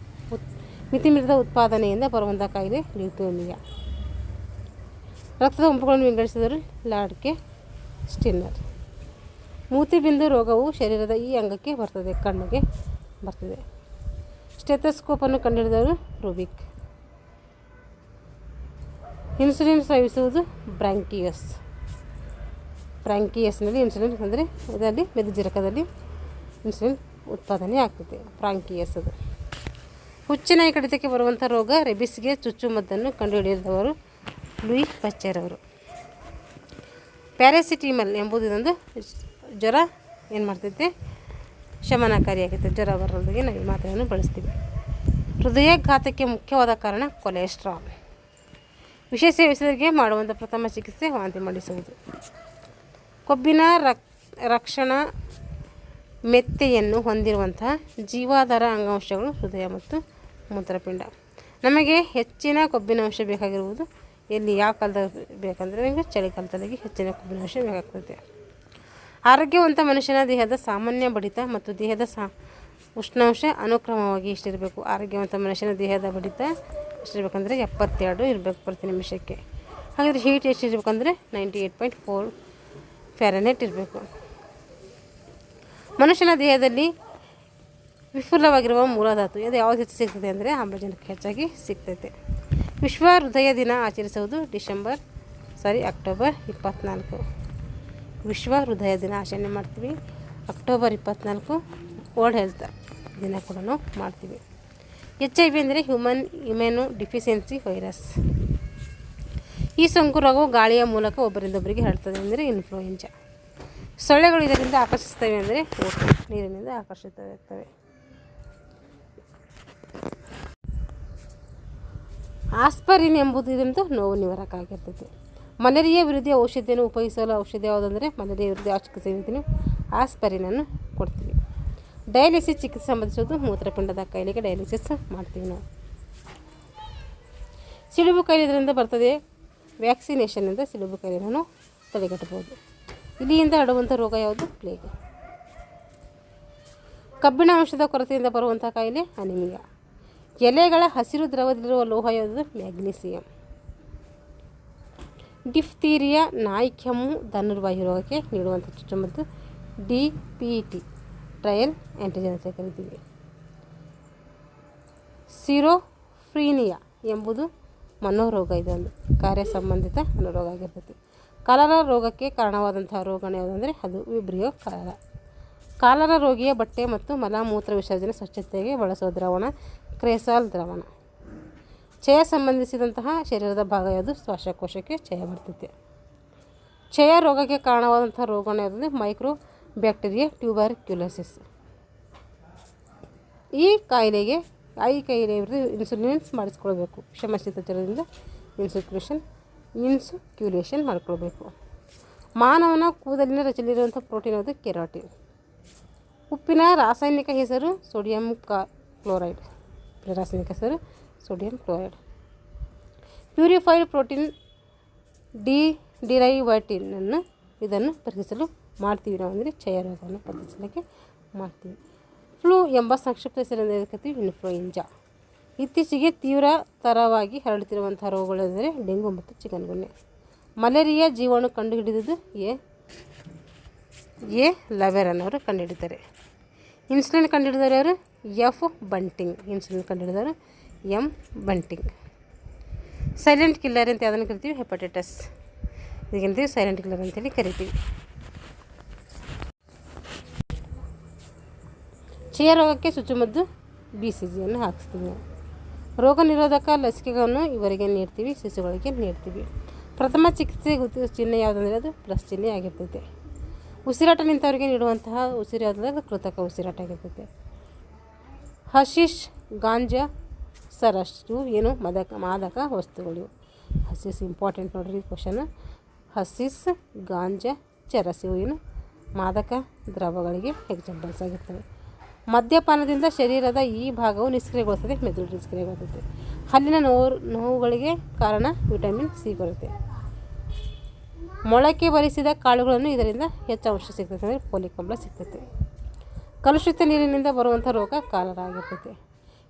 ಮಿತಿಮೀರಿದ ಉತ್ಪಾದನೆಯಿಂದ ಬರುವಂಥ ಕಾಯಿಲೆ ಲ್ಯೂಕೇಮಿಯಾ. ರಕ್ತದ ಗುಂಪುಗಳನ್ನು ವಿಂಗಡಿಸಿದರು ಲಾರ್ಡ್ಕೆ ಸ್ಟಿನ್ನರ್. ಮೂತಿಬಿಂದು ರೋಗವು ಶರೀರದ ಈ ಅಂಗಕ್ಕೆ ಬರ್ತದೆ, ಕಣ್ಣಿಗೆ ಬರ್ತದೆ. ಸ್ಟೆಥೋಸ್ಕೋಪನ್ನು ಕಂಡುಹಿಡಿದವರು ರೂಬಿಕ್. ಇನ್ಸುಲಿನ್ ಸ್ರವಿಸುವುದು ಬ್ರಾಂಕಿಯಸ್ನಲ್ಲಿ ಇನ್ಸುಲಿನ್ ಅಂದರೆ ಇದರಲ್ಲಿ ಮೆದುಜೀರಕದಲ್ಲಿ ಇನ್ಸುಲಿನ್ ಉತ್ಪಾದನೆ ಆಗ್ತದೆ, ಬ್ರಾಂಕಿಯಸ್ ಅದು. ಹುಚ್ಚುನಾಯಿ ಕಡಿತಕ್ಕೆ ಬರುವಂಥ ರೋಗ ರೆಬಿಸ್ಗೆ ಚುಚ್ಚುಮದ್ದನ್ನು ಕಂಡುಹಿಡಿದವರು ಲೂಯಿ ಪಶ್ಚರ್ ಅವರು. ಪ್ಯಾರಾಸಿಟಮಲ್ ಎಂಬುದು ಇದೊಂದು ಜ್ವರ ಏನು ಮಾಡ್ತೈತೆ, ಶಮನಕಾರಿಯಾಗುತ್ತೆ. ಜ್ವರ ಬರೋದಿಗೆ ನಾವು ಈ ಮಾತ್ರೆಯನ್ನು ಬಳಸ್ತೀವಿ. ಹೃದಯಾಘಾತಕ್ಕೆ ಮುಖ್ಯವಾದ ಕಾರಣ ಕೊಲೆಸ್ಟ್ರಾಲ್. ವಿಷ ಸೇವಿಸಿದವರಿಗೆ ಮಾಡುವಂಥ ಪ್ರಥಮ ಚಿಕಿತ್ಸೆ ವಾಂತಿ ಮಾಡಿಸುವುದು. ಕೊಬ್ಬಿನ ರಕ್ಷಣಾ ಮೆತ್ತೆಯನ್ನು ಹೊಂದಿರುವಂತಹ ಜೀವಾಧಾರ ಅಂಗಾಂಶಗಳು ಹೃದಯ ಮತ್ತು ಮೂತ್ರಪಿಂಡ. ನಮಗೆ ಹೆಚ್ಚಿನ ಕೊಬ್ಬಿನಾಂಶ ಬೇಕಾಗಿರುವುದು ಎಲ್ಲಿ, ಯಾವ ಕಾಲದಲ್ಲಿ ಬೇಕಂದರೆ ನಿಮಗೆ ಚಳಿಗಾಲದಲ್ಲಿ ಹೆಚ್ಚಿನ ಕೊಬ್ಬಿನಾಂಶ ಬೇಕಾಗ್ತದೆ. ಆರೋಗ್ಯವಂತ ಮನುಷ್ಯನ ದೇಹದ ಸಾಮಾನ್ಯ ಬಡಿತ ಮತ್ತು ದೇಹದ ಉಷ್ಣಾಂಶ ಅನುಕ್ರಮವಾಗಿ ಎಷ್ಟಿರಬೇಕು. ಆರೋಗ್ಯವಂತ ಮನುಷ್ಯನ ದೇಹದ ಬಡಿತ ಎಷ್ಟಿರಬೇಕಂದ್ರೆ 72 ಇರಬೇಕು ಪ್ರತಿ ನಿಮಿಷಕ್ಕೆ. ಹಾಗಾದರೆ ಹೀಟ್ ಎಷ್ಟಿರಬೇಕಂದ್ರೆ 98.4 ಫ್ಯಾರನ್ಹೀಟ್ ಇರಬೇಕು. ಮನುಷ್ಯನ ದೇಹದಲ್ಲಿ ವಿಫುಲವಾಗಿರುವ ಮೂಲಧಾತು ಇದು ಯಾವುದು ಹೆಚ್ಚು ಸಿಗ್ತದೆ ಅಂದರೆ ಆಮ್ಲಜನಕ ಹೆಚ್ಚಾಗಿ ಸಿಗ್ತೈತೆ. ವಿಶ್ವ ಹೃದಯ ದಿನ ಆಚರಿಸುವುದು ಅಕ್ಟೋಬರ್ 24. ವಿಶ್ವ ಹೃದಯ ದಿನ ಆಚರಣೆ ಮಾಡ್ತೀವಿ ಅಕ್ಟೋಬರ್ 24. ವರ್ಲ್ಡ್ ಹೆಲ್ತ್ ದಿನ ಕೂಡ ನಾವು ಮಾಡ್ತೀವಿ. HIV ಅಂದರೆ ಹ್ಯೂಮನ್ ಇಮ್ಯುನೋ ಡಿಫಿಷಿಯನ್ಸಿ ವೈರಸ್. ಈ ಸೋಂಕು ರೋಗವು ಗಾಳಿಯ ಮೂಲಕ ಒಬ್ಬರಿಂದೊಬ್ಬರಿಗೆ ಹರಡ್ತದೆ ಅಂದರೆ ಇನ್ಫ್ಲೂಯೆಂಜಾ. ಸೊಳ್ಳೆಗಳು ಇದರಿಂದ ಆಕರ್ಷಿಸ್ತವೆ ಅಂದರೆ ನೀರಿನಿಂದ ಆಕರ್ಷಿತವಾಗಿರ್ತವೆ. ಆಸ್ಪರಿನ್ ಎಂಬುದು ಇದೊಂದು ನೋವು ನಿವಾರಕ ಆಗಿರ್ತೈತೆ. ಮಲೇರಿಯಾ ವಿರುದ್ಧ ಔಷಧಿಯನ್ನು ಉಪಯೋಗಿಸಲು ಔಷಧಿ ಯಾವುದಂದರೆ ಮಲೇರಿಯಾ ವಿರುದ್ಧ ಚಿಕಿತ್ಸೆ ಆಸ್ಪರಿನನ್ನು ಕೊಡ್ತೀವಿ. ಡಯಾಲಿಸಿಸ್ ಚಿಕಿತ್ಸೆ ಸಂಬಂಧಿಸೋದು ಮೂತ್ರಪಿಂಡದ ಕಾಯಿಲೆಗೆ ಡಯಾಲಿಸಿಸ್ ಮಾಡ್ತೀವಿ ನಾವು. ಸಿಡುಬು ಕಾಯಿಲೆ ಇದರಿಂದ ಬರ್ತದೆ. ವ್ಯಾಕ್ಸಿನೇಷನ್ನಿಂದ ಸಿಡುಬು ಕಾಯಿಲೆಯನ್ನು ತಡೆಗಟ್ಟಬಹುದು. ಇಲಿಯಿಂದ ಹರಡುವಂಥ ರೋಗ ಯಾವುದು? ಪ್ಲೇಗ್. ಕಬ್ಬಿಣ ಅಂಶದ ಕೊರತೆಯಿಂದ ಬರುವಂಥ ಕಾಯಿಲೆ ಅನಿಮಿಯಾ. ಎಲೆಗಳ ಹಸಿರು ದ್ರವದಲ್ಲಿರುವ ಲೋಹ ಯಾವುದು? ಮ್ಯಾಗ್ನೀಸಿಯಂ. ಡಿಫ್ತೀರಿಯಾ ನಾಯಿ ಕೆಮ್ಮು ಧನುರ್ವಾಯು ರೋಗಕ್ಕೆ ನೀಡುವಂಥ ಚುಚ್ಚುಮದ್ದು DPT ಟ್ರಯಲ್ ಆ್ಯಂಟಿಜನ್ ಅಂತ ಕರಿತೀವಿ. ಸಿರೋಫ್ರೀನಿಯಾ ಎಂಬುದು ಮನೋರೋಗ. ಇದೊಂದು ಕಾರ್ಯ ಸಂಬಂಧಿತ ಮನೋರೋಗ ಆಗಿರ್ತೈತಿ. ಕಾಲರ ರೋಗಕ್ಕೆ ಕಾರಣವಾದಂತಹ ರೋಗಣ ಯಾವುದಂದರೆ ಅದು ವಿಬ್ರಿಯೋ ಕಾಲರ. ಕಾಲರ ರೋಗಿಯ ಬಟ್ಟೆ ಮತ್ತು ಮಲಮೂತ್ರ ವಿಸರ್ಜನೆ ಸ್ವಚ್ಛತೆಗೆ ಬಳಸುವ ದ್ರಾವಣ ಕ್ರೆಸಾಲ್ ದ್ರಾವಣ. ಕ್ಷಯ ಸಂಬಂಧಿಸಿದಂತಹ ಶರೀರದ ಭಾಗ ಯಾವುದು? ಶ್ವಾಸಕೋಶಕ್ಕೆ ಕ್ಷಯ ಬರ್ತೈತೆ. ಕ್ಷಯ ರೋಗಕ್ಕೆ ಕಾರಣವಾದಂಥ ರೋಗಣ ಯಾವುದಂದರೆ ಮೈಕ್ರೋ ಬ್ಯಾಕ್ಟೀರಿಯಾ ಟ್ಯೂಬರ್ಕ್ಯುಲೋಸಿಸ್. ಈ ಕಾಯಿಲೆಗೆ ಇನ್ಸುಲಿನ್ಸ್ ಮಾಡಿಸ್ಕೊಳ್ಬೇಕು. ವಿಷಮಶೀತ ಜ್ವರದಿಂದ ಇನ್ಸುಕ್ಯುಲೇಷನ್ ಮಾಡ್ಕೊಳ್ಬೇಕು. ಮಾನವನ ಕೂದಲಿನ ರಚನೆಯಿರುವಂಥ ಪ್ರೋಟೀನ್ ಅದು ಕೆರಾಟಿನ್. ಉಪ್ಪಿನ ರಾಸಾಯನಿಕ ಹೆಸರು ಸೋಡಿಯಂ ಕ್ಲೋರೈಡ್. ರಾಸಾಯನಿಕ ಹೆಸರು ಸೋಡಿಯಂ ಕ್ಲೋರೈಡ್. ಪ್ಯೂರಿಫೈಡ್ ಪ್ರೋಟೀನ್ ಡಿರೈವೇಟಿವನ್ನು ಇದನ್ನು ಪರೀಕ್ಷಿಸಲು ಮಾಡ್ತೀವಿ ನಾವು, ಅಂದರೆ ಕ್ಷಯರೋಗವನ್ನು ಪರೀಕ್ಷಿಸಲಿಕ್ಕೆ ಮಾಡ್ತೀವಿ. ಫ್ಲೂ ಎಂಬ ಸಂಕ್ಷಿಪ್ತ ಹೆಸರಿಂದ ಕರಿತೀವಿ ಇನ್ಫ್ಲೂಯೆಂಜಾ. ಇತ್ತೀಚೆಗೆ ತೀವ್ರತರವಾಗಿ ಹರಡುತ್ತಿರುವಂಥ ರೋಗಗಳೆಂದರೆ ಡೆಂಗು ಮತ್ತು ಚಿಕನ್ಗುನ್ಯಾ. ಮಲೇರಿಯಾ ಜೀವಾಣು ಕಂಡುಹಿಡಿದುದು ಎ ಲವೆರನ್ ಅವರು ಕಂಡುಹಿಡಿತಾರೆ. ಇನ್ಸುಲಿನ್ ಕಂಡುಹಿಡಿದವರು ಯಾರು? F Banting. ಇನ್ಸುಲಿನ್ ಕಂಡುಹಿಡಿದವರು ಎಂ ಬಂಟಿಂಗ್. ಸೈಲೆಂಟ್ ಕಿಲ್ಲರ್ ಅಂತ ಯಾವುದನ್ನು ಕರಿತೀವಿ? ಹೆಪಟೈಟಿಸ್. ಇದಕ್ಕಂತೀವಿ ಸೈಲೆಂಟ್ ಕಿಲ್ಲರ್ ಅಂತೇಳಿ ಕರಿತೀವಿ. ಕ್ಷಯ ರೋಗಕ್ಕೆ ಚುಚ್ಚುಮದ್ದು BCGಯನ್ನು ಹಾಕಿಸ್ತೀವಿ ನಾವು. ರೋಗ ನಿರೋಧಕ ಲಸಿಕೆಗಳನ್ನು ಇವರಿಗೆ ನೀಡ್ತೀವಿ, ಶಿಶುಗಳಿಗೆ ನೀಡ್ತೀವಿ. ಪ್ರಥಮ ಚಿಕಿತ್ಸೆ ಚಿಹ್ನೆ ಯಾವುದಂದರೆ ಅದು ಪ್ಲಸ್ ಚಿಹ್ನೆ ಆಗಿರ್ತೈತೆ. ಉಸಿರಾಟ ನಿಂತವರಿಗೆ ನೀಡುವಂತಹ ಉಸಿರಾಟದ ಅದು ಕೃತಕ ಉಸಿರಾಟ ಆಗಿರ್ತೈತೆ. ಹಶೀಶ್, ಗಾಂಜಾ, ಸರಸ್ ಇವು ಏನು ಮಾದಕ ವಸ್ತುಗಳು. ಹಸೀಸ್ ಇಂಪಾರ್ಟೆಂಟ್ ನೋಡ್ರಿ ಕ್ವಶನ್. ಹಸೀಸ್, ಗಾಂಜಾ, ಚರಸ್ ಇವು ಏನು ಮಾದಕ ದ್ರವಗಳಿಗೆ ಎಕ್ಸಾಂಪಲ್ಸ್ ಆಗಿರ್ತವೆ. ಮದ್ಯಪಾನದಿಂದ ಶರೀರದ ಈ ಭಾಗವು ನಿಷ್ಕ್ರಿಯಗೊಳ್ಳುತ್ತದೆ, ಮೆದುಳು ನಿಷ್ಕ್ರಿಯಗೊಳ್ಳುತ್ತದೆ. ಹಲ್ಲಿನ ನೋವುಗಳಿಗೆ ಕಾರಣ ವಿಟಮಿನ್ ಸಿ ಕೊರತೆ. ಮೊಳಕೆ ಬರಿಸಿದ ಕಾಳುಗಳನ್ನು ಇದರಿಂದ ಹೆಚ್ಚು ಅಂಶ ಸಿಗ್ತೈತೆ, ಅಂದರೆ ಫೋಲಿಕ್ ಆಮ್ಲ ಸಿಗ್ತೈತೆ. ಕಲುಷಿತ ನೀರಿನಿಂದ ಬರುವಂಥ ರೋಗ ಕಾಲರ ಆಗಿರ್ತೈತೆ.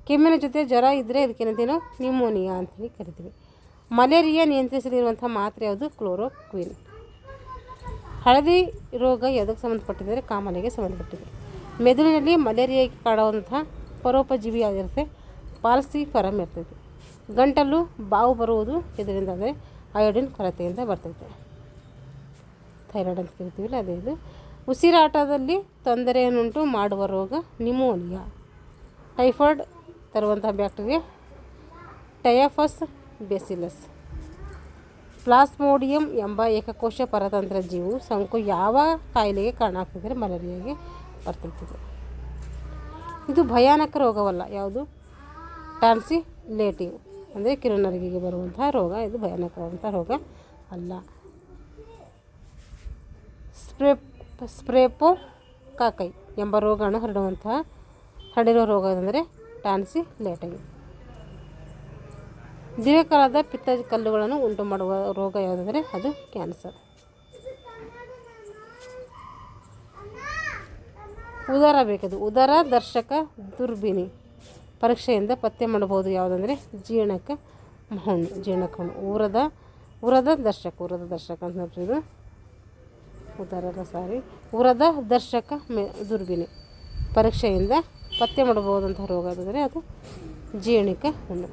ಕೆಮ್ಮಿನ ಜೊತೆ ಜ್ವರ ಇದ್ದರೆ ಇದಕ್ಕೇನಂತೀವಿ ನಾವು ನ್ಯೂಮೋನಿಯಾ ಅಂತೇಳಿ ಕರಿತೀವಿ. ಮಲೇರಿಯಾ ನಿಯಂತ್ರಿಸಲಿರುವಂಥ ಮಾತ್ರೆ ಯಾವುದು? ಕ್ಲೋರೋಕ್ವಿನ್. ಹಳದಿ ರೋಗ ಯಾವುದಕ್ಕೆ ಸಂಬಂಧಪಟ್ಟಿದೆ? ಕಾಮಾಲೆಗೆ ಸಂಬಂಧಪಟ್ಟಿದೆ. ಮೆದುಳಿನಲ್ಲಿ ಮಲೇರಿಯಾಗೆ ಕಾಡುವಂತಹ ಪರೋಪಜೀವಿ ಆಗಿರುತ್ತೆ, ಪಾಲ್ಸಿಫರಮ್ ಇರ್ತೈತೆ. ಗಂಟಲು ಬಾವು ಬರುವುದು ಇದರಿಂದ, ಅಂದರೆ ಅಯೋಡಿನ್ ಕೊರತೆಯಿಂದ ಬರ್ತೈತೆ. ಥೈರಾಯ್ಡ್ ಅಂತ ಕರಿತೀವಿಲ್ಲ ಅದೇ ಇದು. ಉಸಿರಾಟದಲ್ಲಿ ತೊಂದರೆಯನ್ನುಂಟು ಮಾಡುವ ರೋಗ ನಿಮೋನಿಯಾ. ಟೈಫಾಯ್ಡ್ ತರುವಂತಹ ಬ್ಯಾಕ್ಟೀರಿಯಾ ಟೈಫಸ್ ಬೇಸಿಲಸ್. ಪ್ಲಾಸ್ಮೋಡಿಯಂ ಎಂಬ ಏಕಕೋಶ ಪರತಂತ್ರ ಜೀವು ಸೋಂಕು ಯಾವ ಕಾಯಿಲೆಗೆ ಕಾರಣ ಆಗ್ತಿದ್ರೆ ಮಲೇರಿಯಾಗೆ ಬರ್ತೈತಿದೆ. ಇದು ಭಯಾನಕ ರೋಗವಲ್ಲ. ಯಾವುದು? ಟಾನ್ಸಿಲೇಟಿವ್, ಅಂದರೆ ಕಿರುನರಿಗೆಗೆ ಬರುವಂತಹ ರೋಗ. ಇದು ಭಯಾನಕವಾದಂಥ ರೋಗ ಅಲ್ಲ. ಸ್ಪ್ರೆಪೋಕಾಕೈ ಎಂಬ ರೋಗಾಣು ಹರಡಿರುವ ರೋಗ ಅಂದರೆ ಟಾನ್ಸಿಲೇಟಿವ್. ದೀರ್ಘಕಾಲದ ಪಿತ್ತ ಕಲ್ಲುಗಳನ್ನು ಉಂಟು ಮಾಡುವ ರೋಗ ಯಾವುದಂದರೆ ಅದು ಕ್ಯಾನ್ಸರ್. ಉದರ ಬೇಕದು. ಉದರ ದರ್ಶಕ ದುರ್ಬಿಣಿ ಪರೀಕ್ಷೆಯಿಂದ ಪತ್ತೆ ಮಾಡಬಹುದು ಯಾವುದಂದರೆ ಜೀರ್ಣಕ ಉರದ ದರ್ಶಕ ಅಂತ ನೋಡ್ರಿ. ಇದು ಉರದ ದರ್ಶಕ ದುರ್ಬಿಣಿ ಪರೀಕ್ಷೆಯಿಂದ ಪತ್ತೆ ಮಾಡಬಹುದಂತಹ ರೋಗ ಅಂದರೆ ಅದು ಜೀರ್ಣಿಕ ಹುಣ್ಣು.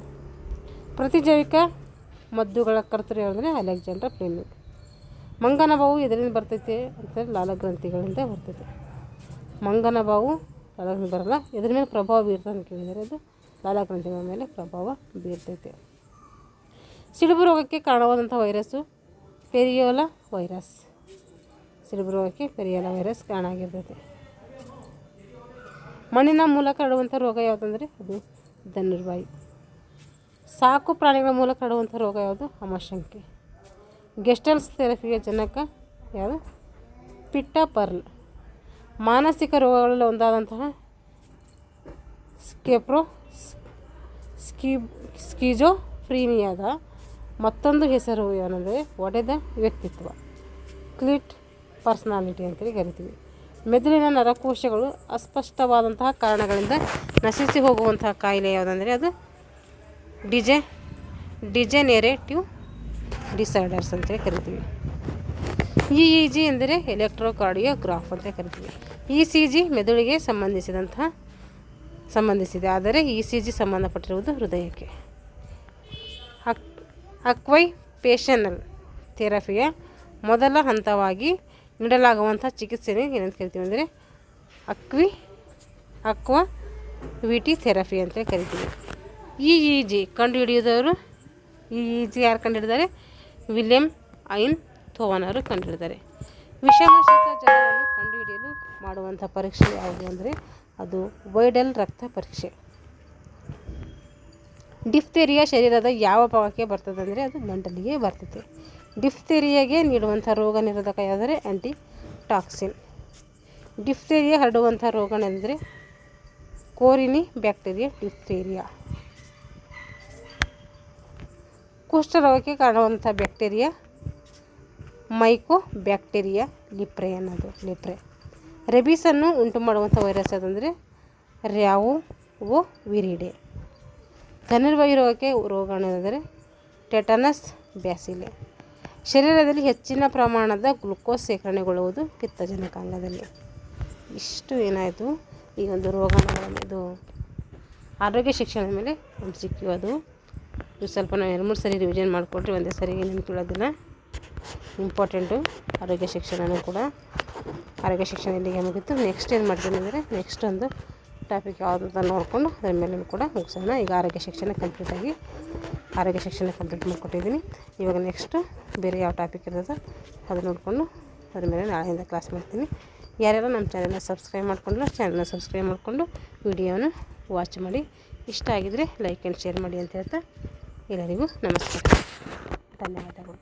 ಪ್ರತಿಜೈವಿಕ ಮದ್ದುಗಳ ಕರ್ತರು ಯಾವುದಂದರೆ ಅಲೆಕ್ಸಾಂಡರ್ ಫ್ಲೆಮಿಂಗ್. ಮಂಗನ ಬಾವು ಇದರಿಂದ ಬರ್ತೈತೆ ಅಂತ ಲಾಲಗ್ರಂಥಿಗಳಿಂದ ಬರ್ತೈತೆ. ಮಂಗನ ಬಾವು ಲಾಲಗ್ರಂಥಿ ಬರಲ್ಲ, ಇದ್ರ ಮೇಲೆ ಪ್ರಭಾವ ಬೀರ್ತದೆ ಅಂತ ಕೇಳಿದರೆ ಅದು ಲಾಲಗ್ರಂಥಿಗಳ ಮೇಲೆ ಪ್ರಭಾವ ಬೀರ್ತೈತೆ. ಸಿಡುಬು ರೋಗಕ್ಕೆ ಕಾರಣವಾದಂಥ ವೈರಸ್ಸು ಪೆರಿಯೋಲಾ ವೈರಸ್. ಸಿಡುಬು ರೋಗಕ್ಕೆ ಪೆರಿಯೋಲಾ ವೈರಸ್ ಕಾರಣ ಆಗಿರ್ತೈತೆ. ಮಣ್ಣಿನ ಮೂಲಕ ಹರಡುವಂಥ ರೋಗ ಯಾವುದಂದರೆ ಅದು ಧನುರ್ವಾಯು. ಸಾಕು ಪ್ರಾಣಿಗಳ ಮೂಲಕ ಹರಡುವಂಥ ರೋಗ ಯಾವುದು? ಆಮಶಂಕೆ. ಗೆಸ್ಟಲ್ಸ್ ಥೆರಪಿಯ ಜನಕ ಯಾವುದು? ಪಿಟ್ಟಪರ್ಲ್. ಮಾನಸಿಕ ರೋಗಗಳಲ್ಲಿ ಒಂದಾದಂತಹ ಸ್ಕಿಜೋಫ್ರೀನಿಯಾದ ಮತ್ತೊಂದು ಹೆಸರು ಏನಂದರೆ ಒಡೆದ ವ್ಯಕ್ತಿತ್ವ, ಕ್ಲಿಟ್ ಪರ್ಸನಾಲಿಟಿ ಅಂತೇಳಿ ಕರಿತೀವಿ. ಮೆದುಳಿನ ನರಕೋಶಗಳು ಅಸ್ಪಷ್ಟವಾದಂತಹ ಕಾರಣಗಳಿಂದ ನಶಿಸಿ ಹೋಗುವಂತಹ ಕಾಯಿಲೆ ಯಾವುದಂದರೆ ಅದು ಡಿಜೆನೆರೇಟಿವ್ ಡಿಸಾರ್ಡರ್ಸ್ ಅಂತೇಳಿ ಕರಿತೀವಿ. EEG ಎಂದರೆ ಎಲೆಕ್ಟ್ರೋಕಾರ್ಡಿಯೋಗ್ರಾಫ್ ಅಂತ ಕರಿತೀವಿ. ECG ಮೆದುಳಿಗೆ ಸಂಬಂಧಿಸಿದೆ, ಆದರೆ ECG ಸಂಬಂಧಪಟ್ಟಿರುವುದು ಹೃದಯಕ್ಕೆ. ಅಕ್ವೈಪೇಷನಲ್ ಥೆರಪಿಯ ಮೊದಲ ಹಂತವಾಗಿ ನೀಡಲಾಗುವಂಥ ಚಿಕಿತ್ಸೆನೇ ಏನಂತ ಕರಿತೀವಿ ಅಂದರೆ ಅಕ್ವಾವಿಟಿ ಥೆರಪಿ ಅಂತ ಕರಿತೀವಿ. EEG ಕಂಡುಹಿಡಿದವರು EEG ಯಾರು ಕಂಡುಹಿಡಿದಾರೆ? ವಿಲಿಯಂ ಐನ್ ಥೋವನ್ ಅವರು ಕಂಡುಹಿಡಿದಾರೆ. ವಿಷಮಶೀತ ಜ್ವರವನ್ನು ಕಂಡುಹಿಡಿಯಲು ಮಾಡುವಂಥ ಪರೀಕ್ಷೆ ಯಾವುದು ಅಂದರೆ ಅದು ವೈಡಲ್ ರಕ್ತ ಪರೀಕ್ಷೆ. ಡಿಫ್ತೆರಿಯಾ ಶರೀರದ ಯಾವ ಭಾಗಕ್ಕೆ ಬರ್ತದೆ ಅಂದರೆ ಅದು ಗಂಟಲಿಗೆ ಬರ್ತದೆ. ಡಿಫ್ತೆರಿಯಾಗೆ ನೀಡುವಂಥ ರೋಗ ನಿರೋಧಕ ಯಾವುದರೆ ಆ್ಯಂಟಿಟಾಕ್ಸಿನ್. ಡಿಫ್ತೇರಿಯಾ ಹರಡುವಂಥ ರೋಗಗಳೆಂದರೆ ಕೋರಿನಿ ಬ್ಯಾಕ್ಟೀರಿಯಾ ಡಿಫ್ತೇರಿಯಾ. ಕುಷ್ಠರೋಗಕ್ಕೆ ಕಾರಣವಾದಂಥ ಬ್ಯಾಕ್ಟೀರಿಯಾ ಮೈಕೋ ಬ್ಯಾಕ್ಟೀರಿಯಾ ಲಿಪ್ರೆ ಅನ್ನೋದು ಲಿಪ್ರೆ. ರೆಬೀಸನ್ನು ಉಂಟು ಮಾಡುವಂಥ ವೈರಸ್ ಅದಂದರೆ ರ್ಯಾವೋ ವಿರಿಡೆ. ಧನುರ್ವಾಯು ರೋಗಕ್ಕೆ ರೋಗಾಣುವೆಂದರೆ ಟೆಟನಸ್ ಬ್ಯಾಸಿಲೆ. ಶರೀರದಲ್ಲಿ ಹೆಚ್ಚಿನ ಪ್ರಮಾಣದ ಗ್ಲುಕೋಸ್ ಶೇಖರಣೆಗೊಳ್ಳುವುದು ಪಿತ್ತಜನಕಾಂಗದಲ್ಲಿ. ಇಷ್ಟು ಏನಾಯಿತು ಈ ಒಂದು ರೋಗಾಣುಗಳ ಇದು ಆರೋಗ್ಯ ಶಿಕ್ಷಣದ ಮೇಲೆ MCQ ಅದು. ಇದು ಸ್ವಲ್ಪ ನಾವು 2-3 ಸರಿ ರಿವಿಷನ್ ಮಾಡಿಕೊಟ್ರೆ ಒಂದೇ ಸರಿಗೆ ನೆನಪಿಡೋದಿಲ್ಲ. ಇಂಪಾರ್ಟೆಂಟು ಆರೋಗ್ಯ ಶಿಕ್ಷಣನೂ ಕೂಡ. ಆರೋಗ್ಯ ಶಿಕ್ಷಣ ಇಲ್ಲಿಗೆ ಮುಗಿತು. ನೆಕ್ಸ್ಟ್ ಏನು ಮಾಡ್ತೀನಿ ಅಂದರೆ ನೆಕ್ಸ್ಟ್ ಒಂದು ಟಾಪಿಕ್ ಯಾವುದು ಅಂತ ನೋಡಿಕೊಂಡು ಅದರ ಮೇಲೂ ಕೂಡ ಮುಗಿಸೋಣ. ಈಗ ಆರೋಗ್ಯ ಶಿಕ್ಷಣ ಕಂಪ್ಲೀಟ್ ಮಾಡಿಕೊಟ್ಟಿದ್ದೀನಿ. ಇವಾಗ ನೆಕ್ಸ್ಟು ಬೇರೆ ಯಾವ ಟಾಪಿಕ್ ಇರ್ತದೆ ಅದು ನೋಡಿಕೊಂಡು ಅದ್ರ ಮೇಲೆ ನಾಳೆಯಿಂದ ಕ್ಲಾಸ್ ಮಾಡ್ತೀನಿ. ಯಾರ್ಯಾರು ನಮ್ಮ ಚಾನಲ್ನ ಸಬ್ಸ್ಕ್ರೈಬ್ ಮಾಡ್ಕೊಂಡ್ರೆ ಚಾನಲ್ನ ಸಬ್ಸ್ಕ್ರೈಬ್ ಮಾಡಿಕೊಂಡು ವಿಡಿಯೋನ ವಾಚ್ ಮಾಡಿ. ಇಷ್ಟ ಆಗಿದರೆ ಲೈಕ್ ಆ್ಯಂಡ್ ಶೇರ್ ಮಾಡಿ ಅಂತ ಹೇಳ್ತಾ ಎಲ್ಲರಿಗೂ ನಮಸ್ಕಾರ, ಧನ್ಯವಾದಗಳು.